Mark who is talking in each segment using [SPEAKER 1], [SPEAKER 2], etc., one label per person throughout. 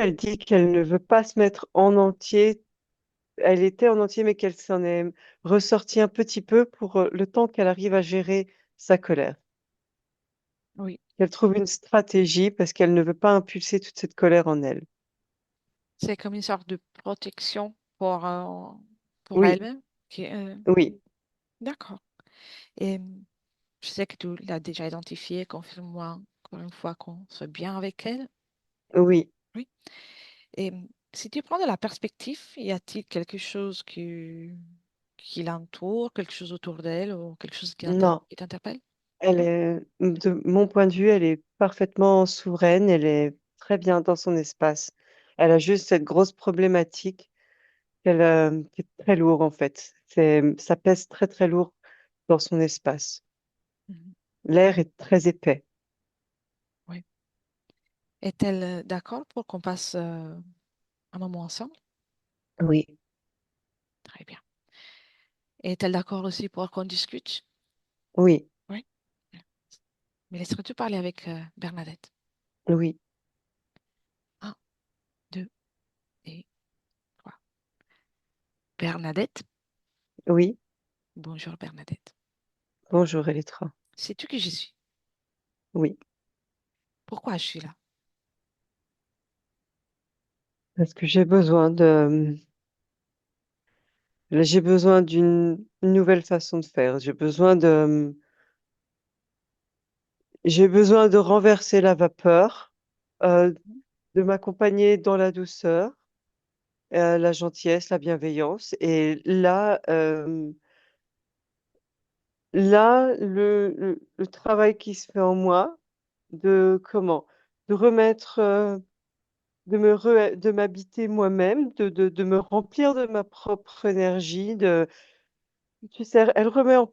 [SPEAKER 1] elle dit qu'elle ne veut pas se mettre en entier. Elle était en entier, mais qu'elle s'en est ressortie un petit peu pour le temps qu'elle arrive à gérer sa colère.
[SPEAKER 2] Oui,
[SPEAKER 1] Qu'elle trouve une stratégie parce qu'elle ne veut pas impulser toute cette colère en elle.
[SPEAKER 2] c'est comme une sorte de protection pour
[SPEAKER 1] Oui,
[SPEAKER 2] elle-même.
[SPEAKER 1] oui,
[SPEAKER 2] D'accord. Et je sais que tu l'as déjà identifiée, confirme-moi encore une fois qu'on soit bien avec elle.
[SPEAKER 1] oui.
[SPEAKER 2] Oui. Et si tu prends de la perspective, y a-t-il quelque chose qui l'entoure, quelque chose autour d'elle ou quelque chose
[SPEAKER 1] Non,
[SPEAKER 2] qui t'interpelle?
[SPEAKER 1] elle
[SPEAKER 2] Non.
[SPEAKER 1] est, de mon point de vue, elle est parfaitement souveraine. Elle est très bien dans son espace. Elle a juste cette grosse problématique qui est très lourde en fait. Ça pèse très très lourd dans son espace.
[SPEAKER 2] Mhm.
[SPEAKER 1] L'air est très épais.
[SPEAKER 2] Oui. Est-elle d'accord pour qu'on passe un moment ensemble?
[SPEAKER 1] Oui,
[SPEAKER 2] Très bien. Est-elle d'accord aussi pour qu'on discute?
[SPEAKER 1] oui,
[SPEAKER 2] Oui. Mais laisserais-tu parler avec Bernadette?
[SPEAKER 1] oui,
[SPEAKER 2] Un, deux et trois. Bernadette?
[SPEAKER 1] oui.
[SPEAKER 2] Bonjour Bernadette.
[SPEAKER 1] Bonjour Elettra.
[SPEAKER 2] Sais-tu qui je suis?
[SPEAKER 1] Oui,
[SPEAKER 2] Pourquoi je suis là?
[SPEAKER 1] parce que j'ai besoin d'une nouvelle façon de faire. J'ai besoin de renverser la vapeur, euh, de m'accompagner dans la douceur, la gentillesse, la bienveillance. Et là, le travail qui se fait en moi, de comment? De remettre, de m'habiter moi-même, de me remplir de ma propre énergie, tu sais, elle remet en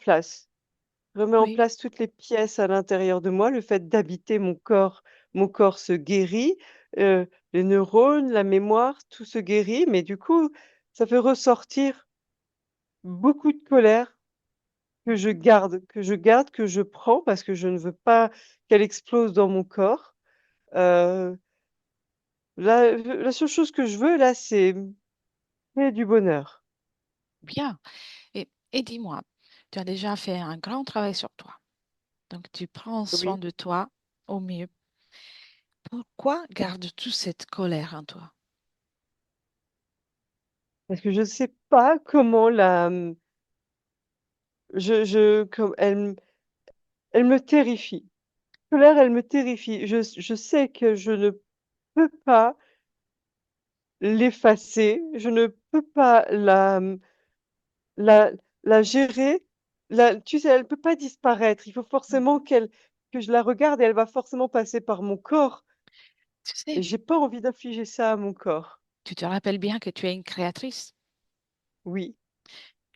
[SPEAKER 2] Oui,
[SPEAKER 1] place toutes les pièces à l'intérieur de moi. Le fait d'habiter mon corps se guérit, les neurones, la mémoire, tout se guérit, mais du coup, ça fait ressortir beaucoup de colère que je prends parce que je ne veux pas qu'elle explose dans mon corps. Heu, la seule chose que je veux là, c'est créer du bonheur.
[SPEAKER 2] bien. Et dis-moi, tu as déjà fait un grand travail sur toi. Donc, tu prends soin
[SPEAKER 1] Oui,
[SPEAKER 2] de toi au mieux. Pourquoi gardes-tu cette colère en toi?
[SPEAKER 1] parce que je sais pas comment je comme elle me terrifie. Colère, elle me terrifie. Je sais que je ne peux pas l'effacer, je ne peux pas la la gérer. Tu sais, elle peut pas disparaître. Il faut forcément que je la regarde et elle va forcément passer par mon corps
[SPEAKER 2] Tu
[SPEAKER 1] et
[SPEAKER 2] sais,
[SPEAKER 1] j'ai pas envie d'infliger ça à mon corps.
[SPEAKER 2] tu te rappelles bien que tu es une créatrice
[SPEAKER 1] Oui,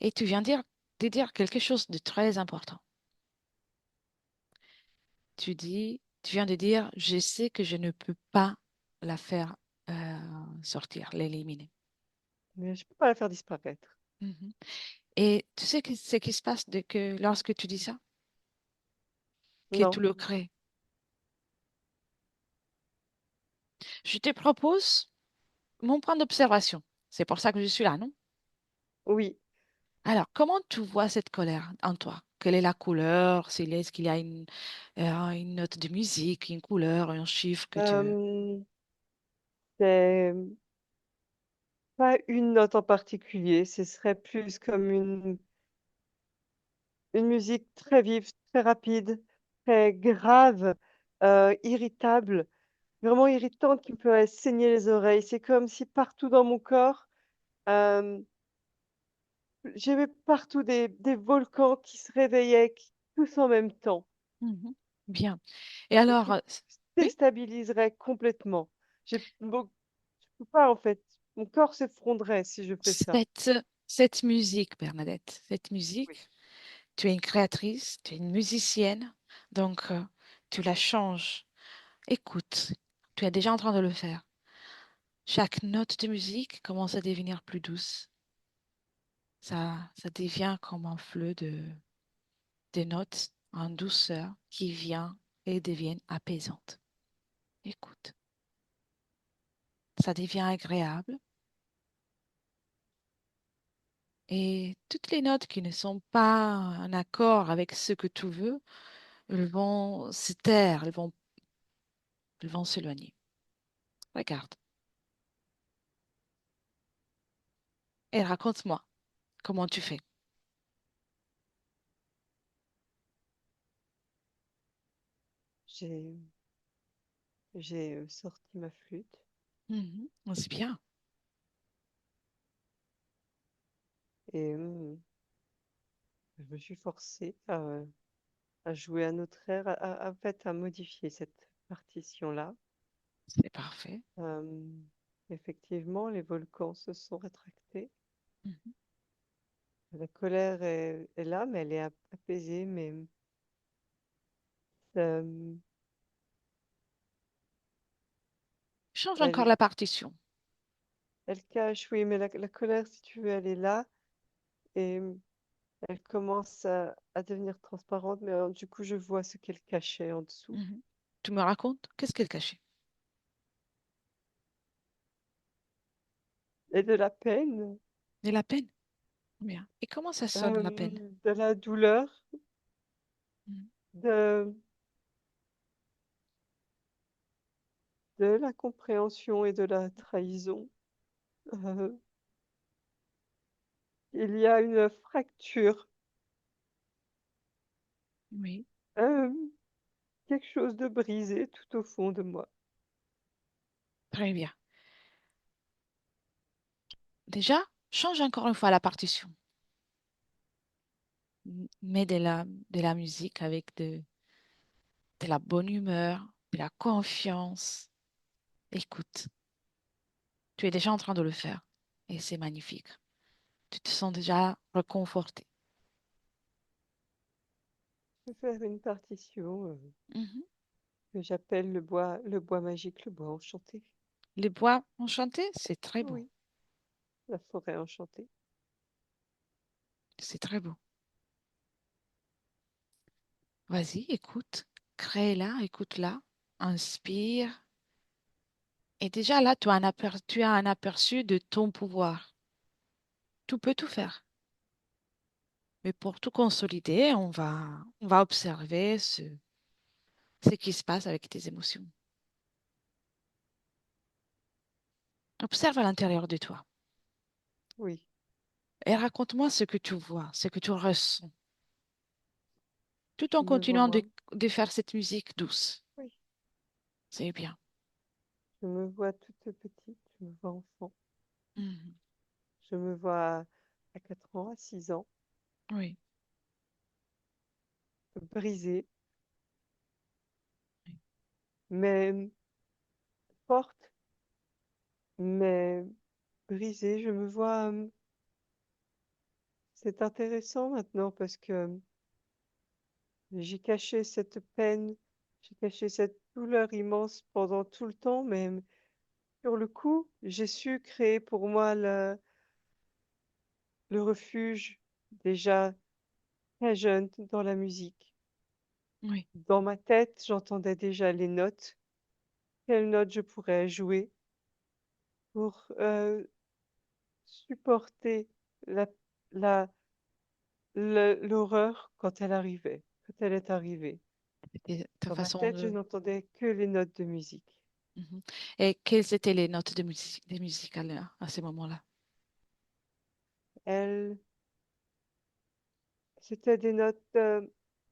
[SPEAKER 2] et tu viens de dire quelque chose de très important. Tu viens de dire, je sais que je ne peux pas la faire sortir, l'éliminer.
[SPEAKER 1] mais je peux pas la faire disparaître.
[SPEAKER 2] Mhm. Et tu sais ce qui se passe lorsque tu dis ça, que tu
[SPEAKER 1] Non.
[SPEAKER 2] le crées. Je te propose mon point d'observation. C'est pour ça que je suis là, non?
[SPEAKER 1] Oui,
[SPEAKER 2] Alors, comment tu vois cette colère en toi? Quelle est la couleur? Est-ce qu'il y a une note de musique, une couleur, un chiffre que tu...
[SPEAKER 1] hem, c'est pas une note en particulier, ce serait plus comme une musique très vive, très rapide, très grave, irritable, vraiment irritante qui me ferait saigner les oreilles. C'est comme si partout dans mon corps, hem, j'avais partout des volcans qui se réveillaient, qui tous en même temps.
[SPEAKER 2] Mhm. Bien. Et
[SPEAKER 1] Un
[SPEAKER 2] alors,
[SPEAKER 1] truc qui me
[SPEAKER 2] oui,
[SPEAKER 1] déstabiliserait complètement. Je peux pas en fait, mon corps s'effondrerait si je fais ça.
[SPEAKER 2] cette, cette musique, Bernadette, cette
[SPEAKER 1] Oui.
[SPEAKER 2] musique, tu es une créatrice, tu es une musicienne, donc tu la changes. Écoute, tu es déjà en train de le faire. Chaque note de musique commence à devenir plus douce. Ça devient comme un flot de notes en douceur qui vient et deviennent apaisantes. Écoute, ça devient agréable et toutes les notes qui ne sont pas en accord avec ce que tu veux, elles vont se taire, elles vont s'éloigner. Regarde et raconte-moi comment tu fais.
[SPEAKER 1] J'ai j'ai sorti ma flûte
[SPEAKER 2] Mhm. C'est bien.
[SPEAKER 1] et je me suis forcée à jouer un autre air, en fait, à modifier cette partition-là.
[SPEAKER 2] C'est parfait.
[SPEAKER 1] Euh, Effectivement, les volcans se sont rétractés.
[SPEAKER 2] Mhm.
[SPEAKER 1] La colère est là, mais elle est apaisée, mais
[SPEAKER 2] Change encore
[SPEAKER 1] elle,
[SPEAKER 2] la partition.
[SPEAKER 1] elle cache, oui, mais la colère, si tu veux, elle est là et elle commence à devenir transparente, mais du coup, je vois ce qu'elle cachait en dessous.
[SPEAKER 2] Mhm. Tu me racontes? Qu'est-ce qu'elle cachait?
[SPEAKER 1] Et de la peine,
[SPEAKER 2] De la peine. Bien. Et comment ça sonne la peine?
[SPEAKER 1] de la douleur,
[SPEAKER 2] Mhm.
[SPEAKER 1] de, de la compréhension et de la trahison. Euh, il y a une fracture,
[SPEAKER 2] Oui,
[SPEAKER 1] euh, quelque chose de brisé tout au fond de moi.
[SPEAKER 2] très bien. Déjà, change encore une fois la partition. Mets de la musique avec de la bonne humeur, de la confiance. Écoute, tu es déjà en train de le faire et c'est magnifique. Tu te sens déjà réconforté.
[SPEAKER 1] Je vais faire une partition
[SPEAKER 2] Mhm.
[SPEAKER 1] que j'appelle le bois magique, le bois enchanté.
[SPEAKER 2] Les bois enchantés, c'est très beau.
[SPEAKER 1] Oui, la forêt enchantée.
[SPEAKER 2] C'est très beau. Vas-y, écoute. Crée-la, écoute-la. Inspire. Et déjà là, tu as un aperçu de ton pouvoir. Tu peux tout faire. Mais pour tout consolider, on va observer ce qui se passe avec tes émotions. Observe à l'intérieur de toi
[SPEAKER 1] Oui,
[SPEAKER 2] et raconte-moi ce que tu vois, ce que tu ressens, tout en
[SPEAKER 1] je me vois
[SPEAKER 2] continuant
[SPEAKER 1] moi.
[SPEAKER 2] de faire cette musique douce.
[SPEAKER 1] Oui,
[SPEAKER 2] C'est bien.
[SPEAKER 1] je me vois toute petite, je me vois enfant.
[SPEAKER 2] Mhm.
[SPEAKER 1] Je me vois à 4 ans, à 6 ans,
[SPEAKER 2] Oui.
[SPEAKER 1] brisée, mais forte, mais brisée. Je me vois, c'est intéressant maintenant parce que j'ai caché cette peine, j'ai caché cette douleur immense pendant tout le temps, mais sur le coup, j'ai su créer pour moi le refuge déjà très jeune dans la musique.
[SPEAKER 2] Oui.
[SPEAKER 1] Dans ma tête, j'entendais déjà les notes, quelles notes je pourrais jouer pour supporter la, la, l'horreur quand elle arrivait, quand elle est arrivée.
[SPEAKER 2] C'était ta
[SPEAKER 1] Dans ma
[SPEAKER 2] façon
[SPEAKER 1] tête, je
[SPEAKER 2] de.
[SPEAKER 1] n'entendais que les notes de musique.
[SPEAKER 2] Mhm. Et quelles étaient les notes de musique à ce moment-là?
[SPEAKER 1] Elle, c'était des notes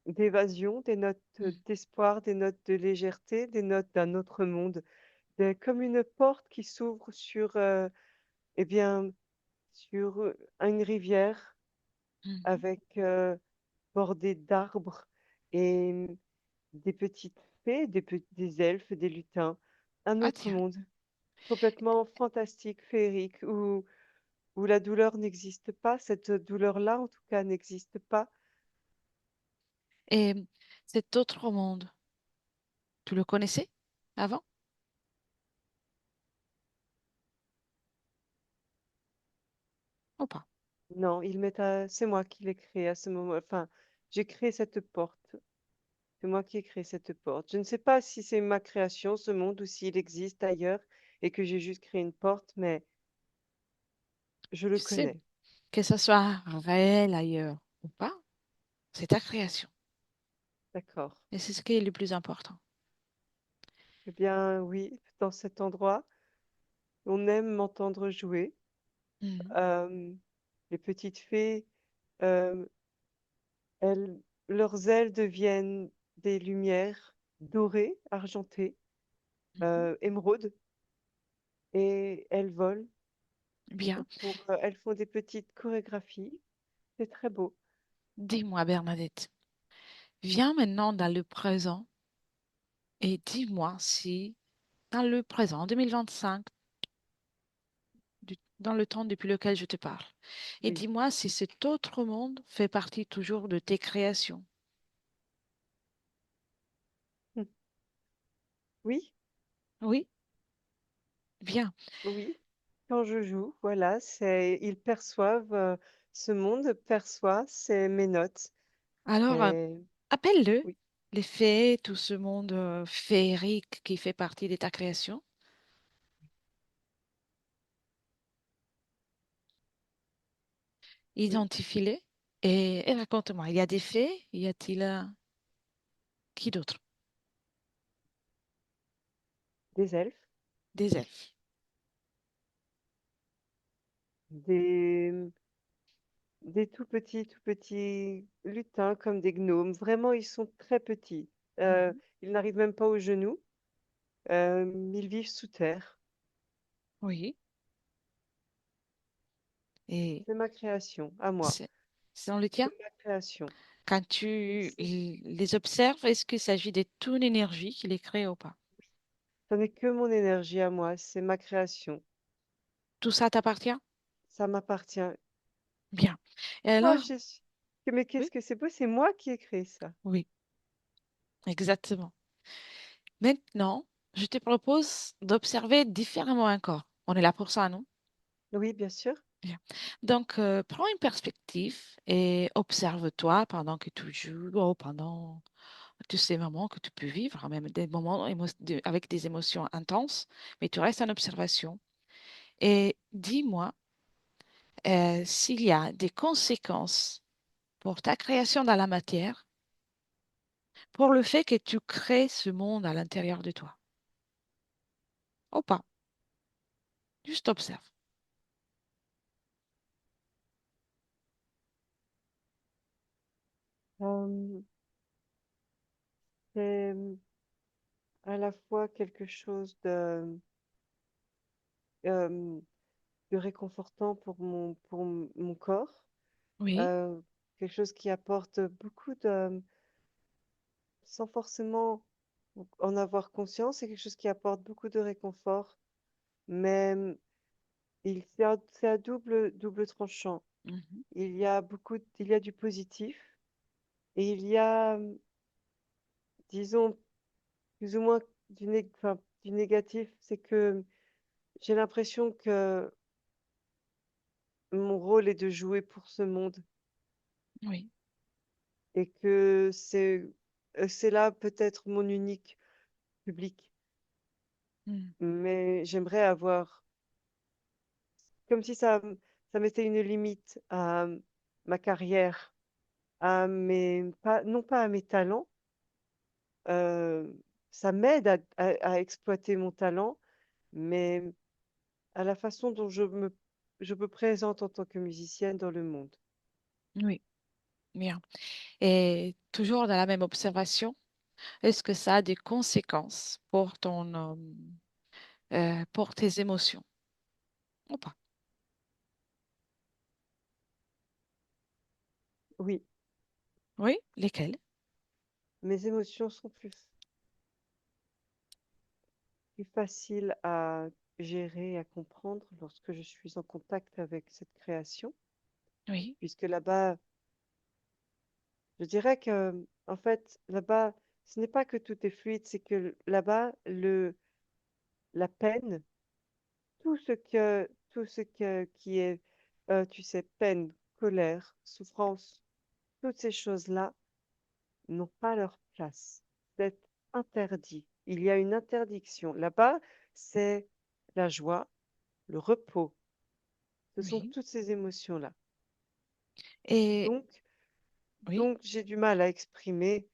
[SPEAKER 1] d'évasion, des notes
[SPEAKER 2] Mhm.
[SPEAKER 1] d'espoir, des notes de légèreté, des notes d'un autre monde, comme une porte qui s'ouvre sur, eh bien, sur une rivière
[SPEAKER 2] Mhm.
[SPEAKER 1] avec bordée d'arbres et des petites fées, des elfes, des lutins, un
[SPEAKER 2] Ah
[SPEAKER 1] autre
[SPEAKER 2] tiens.
[SPEAKER 1] monde complètement fantastique, féerique, où la douleur n'existe pas, cette douleur-là en tout cas n'existe pas.
[SPEAKER 2] Et cet autre monde, tu le connaissais avant ou pas?
[SPEAKER 1] Non, c'est moi qui l'ai créé à ce moment. Enfin, j'ai créé cette porte. C'est moi qui ai créé cette porte. Je ne sais pas si c'est ma création, ce monde, ou s'il existe ailleurs. et que j'ai juste créé une porte, mais je le
[SPEAKER 2] Tu sais,
[SPEAKER 1] connais.
[SPEAKER 2] que ce soit réel ailleurs ou pas, c'est ta création.
[SPEAKER 1] D'accord.
[SPEAKER 2] Et c'est ce qui est le plus important.
[SPEAKER 1] Eh bien, oui, dans cet endroit, on aime m'entendre jouer.
[SPEAKER 2] Mhm.
[SPEAKER 1] Euh, les petites fées, euh, elles, leurs ailes deviennent des lumières dorées, argentées,
[SPEAKER 2] Mhm.
[SPEAKER 1] émeraudes, et elles volent.
[SPEAKER 2] Bien.
[SPEAKER 1] Elles font des petites chorégraphies. C'est très beau.
[SPEAKER 2] Dis-moi, Bernadette, viens maintenant dans le présent et dis-moi si, dans le présent, en 2025, dans le temps depuis lequel je te parle, et
[SPEAKER 1] Oui.
[SPEAKER 2] dis-moi si cet autre monde fait partie toujours de tes créations.
[SPEAKER 1] Hmm. Oui,
[SPEAKER 2] Oui, bien.
[SPEAKER 1] oui. Quand je joue, voilà, ils perçoivent, ce monde perçoit mes notes.
[SPEAKER 2] Alors,
[SPEAKER 1] Et
[SPEAKER 2] appelle-le,
[SPEAKER 1] oui,
[SPEAKER 2] les fées, tout ce monde féerique qui fait partie de ta création.
[SPEAKER 1] oui,
[SPEAKER 2] Identifie-les et raconte-moi, il y a des fées, y a-t-il qui d'autre?
[SPEAKER 1] des elfes,
[SPEAKER 2] Des elfes.
[SPEAKER 1] des, des tout petits lutins comme des gnomes. Vraiment, ils sont très petits.
[SPEAKER 2] Mhm.
[SPEAKER 1] Ils n'arrivent même pas aux genoux. Ils vivent sous terre.
[SPEAKER 2] Oui, et
[SPEAKER 1] C'est ma création, à moi.
[SPEAKER 2] c'est c'est dans le tien.
[SPEAKER 1] C'est ma création.
[SPEAKER 2] Quand tu
[SPEAKER 1] Merci.
[SPEAKER 2] les observes, est-ce qu'il s'agit de ton énergie qui les crée ou pas?
[SPEAKER 1] Ce n'est que mon énergie à moi. C'est ma création.
[SPEAKER 2] Tout ça t'appartient?
[SPEAKER 1] Ça m'appartient.
[SPEAKER 2] Bien. Et
[SPEAKER 1] Oh,
[SPEAKER 2] alors?
[SPEAKER 1] mais
[SPEAKER 2] Oui,
[SPEAKER 1] qu'est-ce que c'est beau, c'est moi qui ai créé ça.
[SPEAKER 2] oui, exactement. Maintenant, je te propose d'observer différemment encore. On est là pour ça, non?
[SPEAKER 1] Oui, bien sûr.
[SPEAKER 2] Bien. Donc, prends une perspective et observe-toi pendant que tu joues ou pendant tous ces moments que tu peux vivre, même des moments avec des émotions intenses, mais tu restes en observation. Et dis-moi s'il y a des conséquences pour ta création dans la matière, pour le fait que tu crées ce monde à l'intérieur de toi. Ou pas, juste observe.
[SPEAKER 1] Euh, c'est à la fois quelque chose euh, de réconfortant pour mon corps,
[SPEAKER 2] Oui,
[SPEAKER 1] euh, quelque chose qui apporte beaucoup sans forcément en avoir conscience, c'est quelque chose qui apporte beaucoup de réconfort, mais c'est à double tranchant.
[SPEAKER 2] mhm,
[SPEAKER 1] Il y a du positif et il y a, disons, plus ou moins enfin, du négatif. C'est que j'ai l'impression que mon rôle est de jouer pour ce monde
[SPEAKER 2] oui,
[SPEAKER 1] et que c'est là peut-être mon unique public.
[SPEAKER 2] mm,
[SPEAKER 1] Mais j'aimerais avoir, comme si ça mettait une limite à ma carrière, non pas à mes talents, euh, ça m'aide à exploiter mon talent, mais à la façon dont je me présente en tant que musicienne dans le monde.
[SPEAKER 2] oui, bien. Et toujours dans la même observation, est-ce que ça a des conséquences pour tes émotions ou pas?
[SPEAKER 1] Oui,
[SPEAKER 2] Oui, lesquelles?
[SPEAKER 1] mes émotions sont plus faciles à gérer, à comprendre lorsque je suis en contact avec cette création,
[SPEAKER 2] Oui,
[SPEAKER 1] puisque là-bas, je dirais que, en fait, là-bas, ce n'est pas que tout est fluide, c'est que là-bas, la peine, tout ce qui est, tu sais, peine, colère, souffrance, toutes ces choses-là n'ont pas leur place. C'est interdit. Il y a une interdiction. Là-bas, c'est la joie, le repos. Ce sont
[SPEAKER 2] Oui.
[SPEAKER 1] toutes ces émotions-là.
[SPEAKER 2] Et
[SPEAKER 1] Donc,
[SPEAKER 2] oui.
[SPEAKER 1] j'ai du mal à exprimer.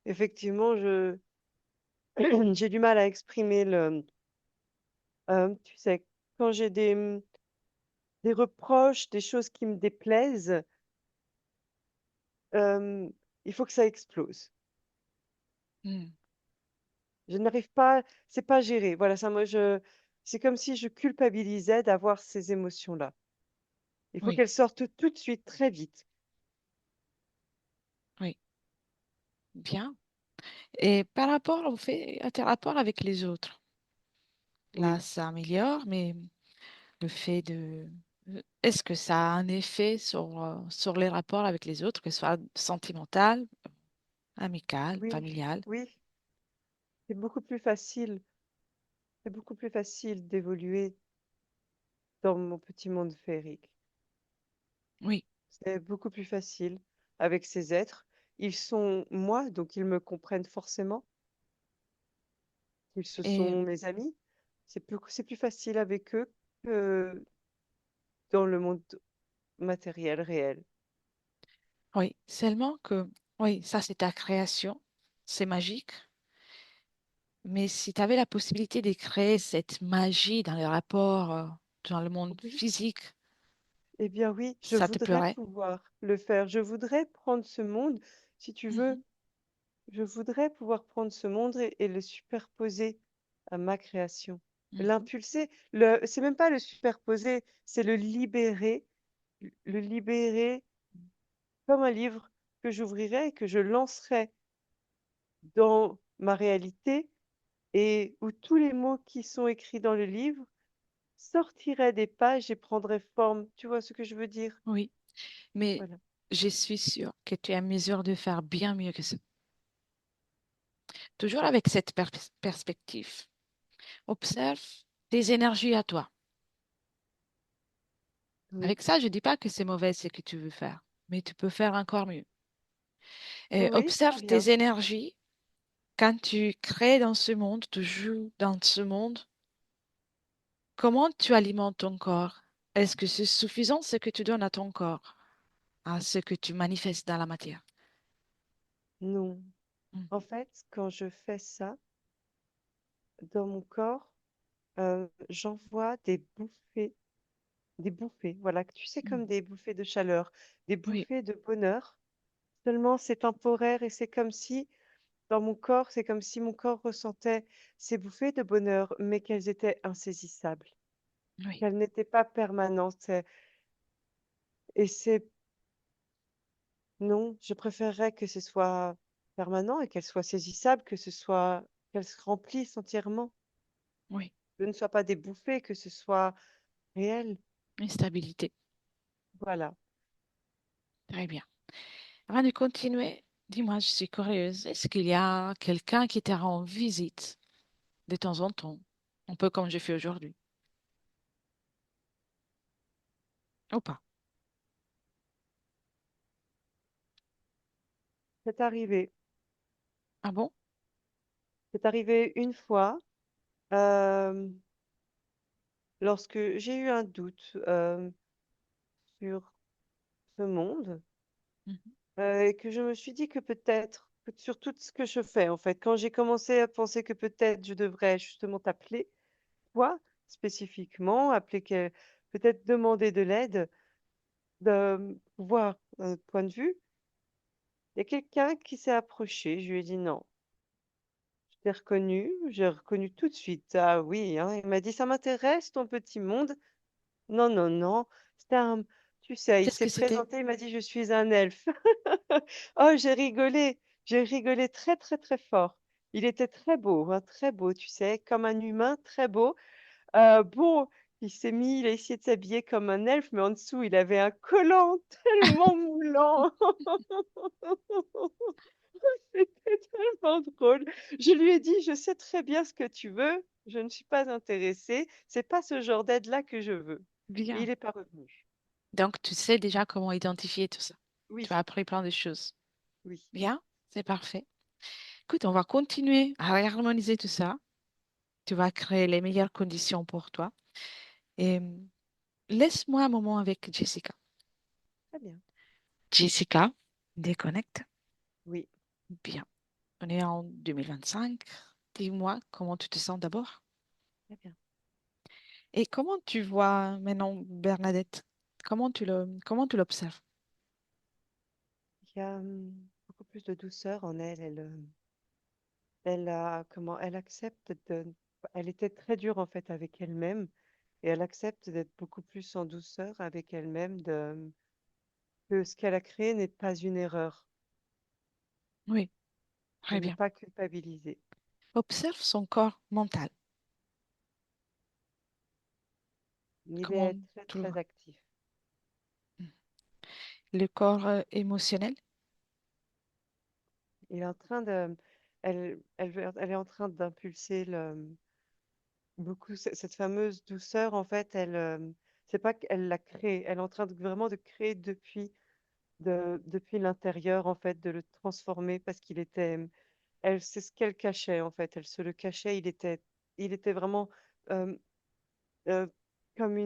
[SPEAKER 1] Effectivement, j'ai du mal à exprimer tu sais, quand j'ai des reproches, des choses qui me déplaisent, hem, il faut que ça explose.
[SPEAKER 2] Hmm.
[SPEAKER 1] Je n'arrive pas, c'est pas géré. Voilà, ça moi c'est comme si je culpabilisais d'avoir ces émotions-là. Il faut
[SPEAKER 2] Oui.
[SPEAKER 1] qu'elles sortent tout de suite, très vite.
[SPEAKER 2] Oui. Bien. Et par rapport au fait, à tes rapports avec les autres, là,
[SPEAKER 1] Oui.
[SPEAKER 2] ça améliore, mais le fait de... Est-ce que ça a un effet sur les rapports avec les autres, que ce soit sentimental, amical,
[SPEAKER 1] Oui,
[SPEAKER 2] familial?
[SPEAKER 1] oui, c'est beaucoup plus facile. C'est beaucoup plus facile d'évoluer dans mon petit monde féerique.
[SPEAKER 2] Oui.
[SPEAKER 1] C'est beaucoup plus facile avec ces êtres. Ils sont moi, donc ils me comprennent forcément. Ils se
[SPEAKER 2] Et
[SPEAKER 1] sont mes amis. C'est plus facile avec eux que dans le monde matériel réel.
[SPEAKER 2] oui, seulement que, oui, ça c'est ta création, c'est magique, mais si tu avais la possibilité de créer cette magie dans les rapports, dans le monde
[SPEAKER 1] Oui.
[SPEAKER 2] physique,
[SPEAKER 1] Eh bien oui, je
[SPEAKER 2] ça te
[SPEAKER 1] voudrais
[SPEAKER 2] plairait?
[SPEAKER 1] pouvoir le faire. Je voudrais prendre ce monde, si tu veux,
[SPEAKER 2] Mhm,
[SPEAKER 1] je voudrais pouvoir prendre ce monde et le superposer à ma création.
[SPEAKER 2] mhm.
[SPEAKER 1] L'impulser, c'est même pas le superposer, c'est le libérer comme un livre que j'ouvrirais et que je lancerais dans ma réalité et où tous les mots qui sont écrits dans le livre sortiraient des pages et prendraient forme. Tu vois ce que je veux dire?
[SPEAKER 2] Oui, mais
[SPEAKER 1] Voilà.
[SPEAKER 2] je suis sûre que tu es en mesure de faire bien mieux que ça. Toujours avec cette perspective. Observe tes énergies à toi.
[SPEAKER 1] Oui.
[SPEAKER 2] Avec ça, je ne dis pas que c'est mauvais ce que tu veux faire, mais tu peux faire encore mieux. Et
[SPEAKER 1] Oui, très
[SPEAKER 2] observe
[SPEAKER 1] bien.
[SPEAKER 2] tes énergies quand tu crées dans ce monde, tu joues dans ce monde. Comment tu alimentes ton corps? Est-ce que c'est suffisant ce que tu donnes à ton corps, à ce que tu manifestes dans la matière?
[SPEAKER 1] Non.
[SPEAKER 2] Mm.
[SPEAKER 1] En fait, quand je fais ça, dans mon corps, j'envoie des bouffées, voilà, tu sais,
[SPEAKER 2] Mm.
[SPEAKER 1] comme des bouffées de chaleur, des
[SPEAKER 2] Oui,
[SPEAKER 1] bouffées de bonheur. Seulement, c'est temporaire et c'est comme si, dans mon corps, c'est comme si mon corps ressentait ces bouffées de bonheur, mais qu'elles étaient insaisissables,
[SPEAKER 2] oui,
[SPEAKER 1] qu'elles n'étaient pas permanentes. Et c'est, non, je préférerais que ce soit permanent et qu'elles soient saisissables, qu'elles se remplissent entièrement.
[SPEAKER 2] oui.
[SPEAKER 1] Que ce ne soit pas des bouffées, que ce soit réel.
[SPEAKER 2] Instabilité.
[SPEAKER 1] Voilà.
[SPEAKER 2] Très bien. Avant de continuer, dis-moi, je suis curieuse. Est-ce qu'il y a quelqu'un qui te rend visite de temps en temps, un peu comme je fais aujourd'hui, ou pas?
[SPEAKER 1] C'est arrivé.
[SPEAKER 2] Ah bon?
[SPEAKER 1] C'est arrivé une fois, euh, lorsque j'ai eu un doute sur ce monde,
[SPEAKER 2] Mhm.
[SPEAKER 1] et que je me suis dit que peut-être, que sur tout ce que je fais, en fait, quand j'ai commencé à penser que peut-être je devrais justement t'appeler, toi, spécifiquement, peut-être demander de l'aide, de voir un point de vue, il y a quelqu'un qui s'est approché, je lui ai dit non. J'ai reconnu tout de suite. Ah oui, hein. Il m'a dit, ça m'intéresse ton petit monde. Non, non, non. C'était un, tu sais, il
[SPEAKER 2] Qu'est-ce
[SPEAKER 1] s'est
[SPEAKER 2] que c'était?
[SPEAKER 1] présenté, il m'a dit, je suis un elfe. Oh, j'ai rigolé. J'ai rigolé très, très, très fort. Il était très beau, hein, très beau, tu sais, comme un humain, très beau. Bon, il a essayé de s'habiller comme un elfe, mais en dessous, il avait un collant tellement moulant. C'était tellement drôle. Je lui ai dit: «Je sais très bien ce que tu veux, je ne suis pas intéressée, c'est pas ce genre d'aide-là que je veux» et
[SPEAKER 2] Bien.
[SPEAKER 1] il est pas revenu.
[SPEAKER 2] Donc, tu sais déjà comment identifier tout ça. Tu as
[SPEAKER 1] Oui,
[SPEAKER 2] appris plein de choses.
[SPEAKER 1] oui.
[SPEAKER 2] Bien, c'est parfait. Écoute, on va continuer à harmoniser tout ça. Tu vas créer les meilleures conditions pour toi. Et laisse-moi un moment avec Jessica.
[SPEAKER 1] Très bien.
[SPEAKER 2] Jessica, déconnecte.
[SPEAKER 1] Oui,
[SPEAKER 2] Bien. On est en 2025. Dis-moi comment tu te sens d'abord.
[SPEAKER 1] très bien.
[SPEAKER 2] Et comment tu vois maintenant Bernadette? Comment tu l'observes?
[SPEAKER 1] Il y a beaucoup plus de douceur en elle. Elle a, comment, elle accepte de, elle était très dure en fait avec elle-même et elle accepte d'être beaucoup plus en douceur avec elle-même, que ce qu'elle a créé n'est pas une erreur,
[SPEAKER 2] Oui,
[SPEAKER 1] de
[SPEAKER 2] très
[SPEAKER 1] ne
[SPEAKER 2] bien.
[SPEAKER 1] pas culpabiliser.
[SPEAKER 2] Observe son corps mental.
[SPEAKER 1] Il est
[SPEAKER 2] Comment
[SPEAKER 1] très
[SPEAKER 2] tu le
[SPEAKER 1] très
[SPEAKER 2] vois?
[SPEAKER 1] actif.
[SPEAKER 2] Le corps émotionnel?
[SPEAKER 1] Il est en train de, elle est en train d'impulser beaucoup cette fameuse douceur. En fait, c'est pas qu'elle la crée, elle est en train vraiment de créer depuis l'intérieur en fait, de le transformer parce qu'il était, elle, c'est ce qu'elle cachait en fait, elle se le cachait. Il était vraiment euh, euh, comme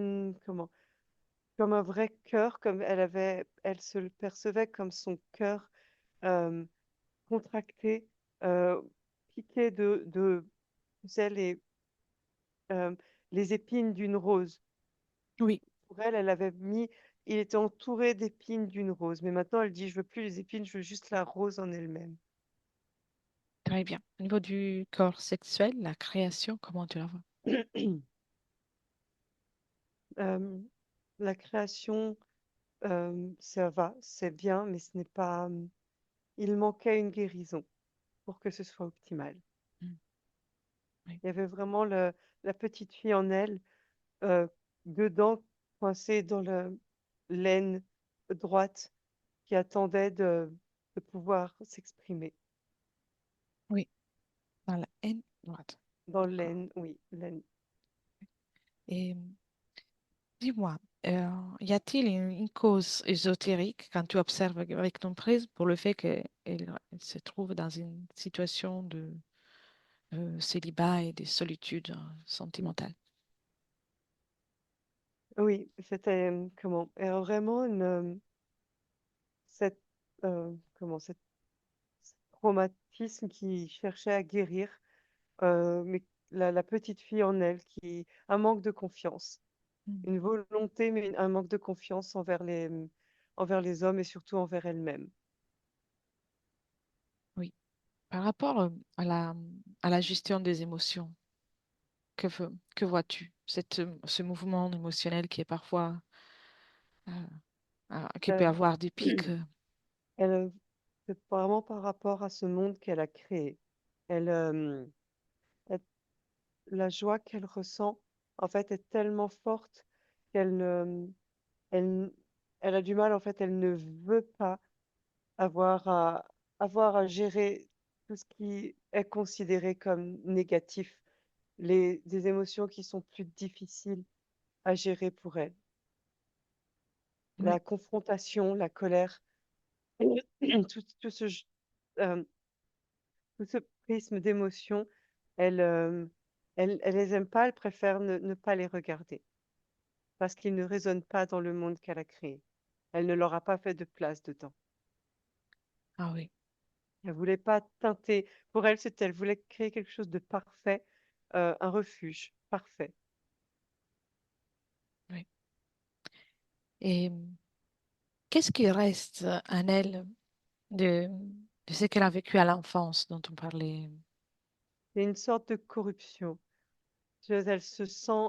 [SPEAKER 1] un vrai cœur, elle se le percevait comme son cœur euh, contracté, euh, piqué tu sais, euh, les épines d'une rose.
[SPEAKER 2] Oui,
[SPEAKER 1] Pour elle, il était entouré d'épines d'une rose. Mais maintenant, elle dit, je veux plus les épines, je veux juste la rose en elle-même.
[SPEAKER 2] très bien. Au niveau du corps sexuel, la création, comment tu la vois?
[SPEAKER 1] Euh, la création, ça va, c'est bien, mais ce n'est pas. Il manquait une guérison pour que ce soit optimal.
[SPEAKER 2] Mm, oui,
[SPEAKER 1] Il y avait vraiment la petite fille en elle, euh, dedans, coincée dans la laine droite, qui attendait de pouvoir s'exprimer.
[SPEAKER 2] oui, dans la haine droite.
[SPEAKER 1] Dans
[SPEAKER 2] D'accord.
[SPEAKER 1] l'aine, oui, laine.
[SPEAKER 2] Et dis-moi, y a-t-il une cause ésotérique quand tu observes avec ton prisme pour le fait qu'elle se trouve dans une situation de célibat et de solitude sentimentale?
[SPEAKER 1] Oui, c'était comment? Vraiment cette, ce traumatisme qui cherchait à guérir, mais la petite fille en elle, un manque de confiance,
[SPEAKER 2] Mm,
[SPEAKER 1] une volonté, mais un manque de confiance envers les hommes et surtout envers elle-même.
[SPEAKER 2] oui. Par rapport à la gestion des émotions, que vois-tu? Ce mouvement émotionnel qui est parfois, qui peut
[SPEAKER 1] Euh,
[SPEAKER 2] avoir des pics.
[SPEAKER 1] Elle, c'est vraiment par rapport à ce monde qu'elle a créé. Elle, elle- la joie qu'elle ressent, en fait, est tellement forte qu'elle ne, elle, elle a du mal, en fait, elle ne veut pas avoir à gérer tout ce qui est considéré comme négatif, des émotions qui sont plus difficiles à gérer pour elle.
[SPEAKER 2] Oui,
[SPEAKER 1] La confrontation, la colère, tout euh, tout ce prisme d'émotions, elle, elle les aime pas, elle préfère ne pas les regarder parce qu'ils ne résonnent pas dans le monde qu'elle a créé. Elle ne leur a pas fait de place dedans.
[SPEAKER 2] ah oui,
[SPEAKER 1] Elle voulait pas teinter. Pour elle, elle voulait créer quelque chose de parfait, un refuge parfait.
[SPEAKER 2] oui. Et qu'est-ce qui reste en elle de, de ce qu'elle a vécu à l'enfance dont on parlait?
[SPEAKER 1] C'est une sorte de corruption. Elle se sent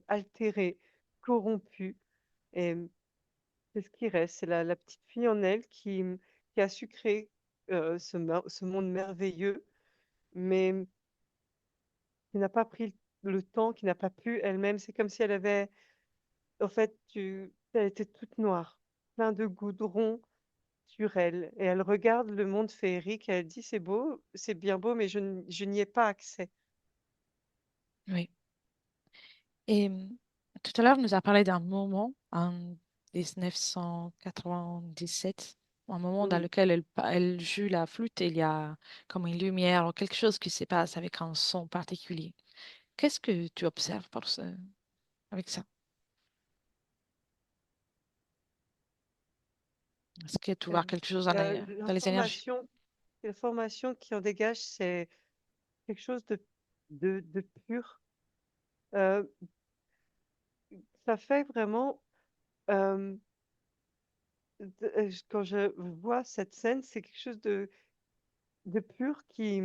[SPEAKER 1] altérée, corrompue, et c'est ce qui reste. C'est la petite fille en elle qui a su créer ce monde merveilleux, mais qui n'a pas pris le temps, qui n'a pas pu elle-même. C'est comme si elle avait, en fait, elle était toute noire, plein de goudron sur elle. Et elle regarde le monde féerique et elle dit, c'est beau, c'est bien beau, mais je n'y ai pas accès.
[SPEAKER 2] Oui. Et tout à l'heure, on nous a parlé d'un moment en 1997, un moment dans
[SPEAKER 1] Oui,
[SPEAKER 2] lequel elle joue la flûte et il y a comme une lumière ou quelque chose qui se passe avec un son particulier. qu'est-ce que tu observes avec ça? Est-ce que tu
[SPEAKER 1] Euh,
[SPEAKER 2] vois quelque chose dans les énergies?
[SPEAKER 1] L'information qui en dégage, c'est quelque chose de pur. Euh, Ça fait vraiment, euh, quand je vois cette scène, c'est quelque chose de pur qui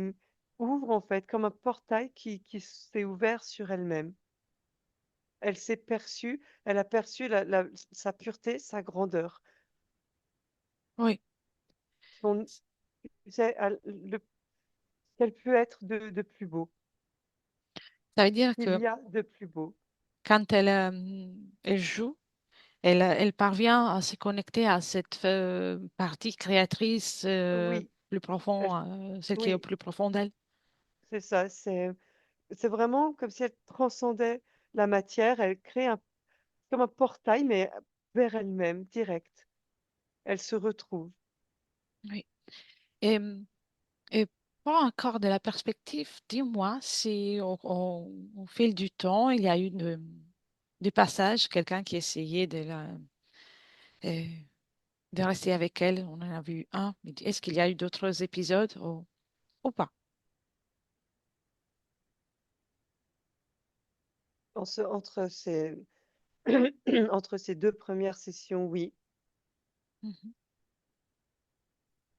[SPEAKER 1] ouvre en fait, comme un portail qui s'est ouvert sur elle-même. Elle s'est perçue, elle a perçu sa pureté, sa grandeur,
[SPEAKER 2] Oui,
[SPEAKER 1] son, c'est, qu'elle peut être de plus beau,
[SPEAKER 2] ça veut dire
[SPEAKER 1] qu'il
[SPEAKER 2] que
[SPEAKER 1] y a de plus beau.
[SPEAKER 2] quand elle joue, elle parvient à se connecter à cette partie créatrice
[SPEAKER 1] Oui,
[SPEAKER 2] plus
[SPEAKER 1] elle-
[SPEAKER 2] profonde, celle qui est au
[SPEAKER 1] oui,
[SPEAKER 2] plus profond d'elle.
[SPEAKER 1] c'est ça. C'est vraiment comme si elle transcendait la matière. Elle crée comme un portail, mais vers elle-même, direct. Elle se retrouve.
[SPEAKER 2] Oui. Et, et pas encore de la perspective, dis-moi si au fil du temps, il y a eu des passages, quelqu'un qui essayait euh, de rester avec elle, on en a vu un, mais est-ce qu'il y a eu d'autres épisodes ou pas?
[SPEAKER 1] Entre entre ces deux premières sessions, oui.
[SPEAKER 2] Mhm.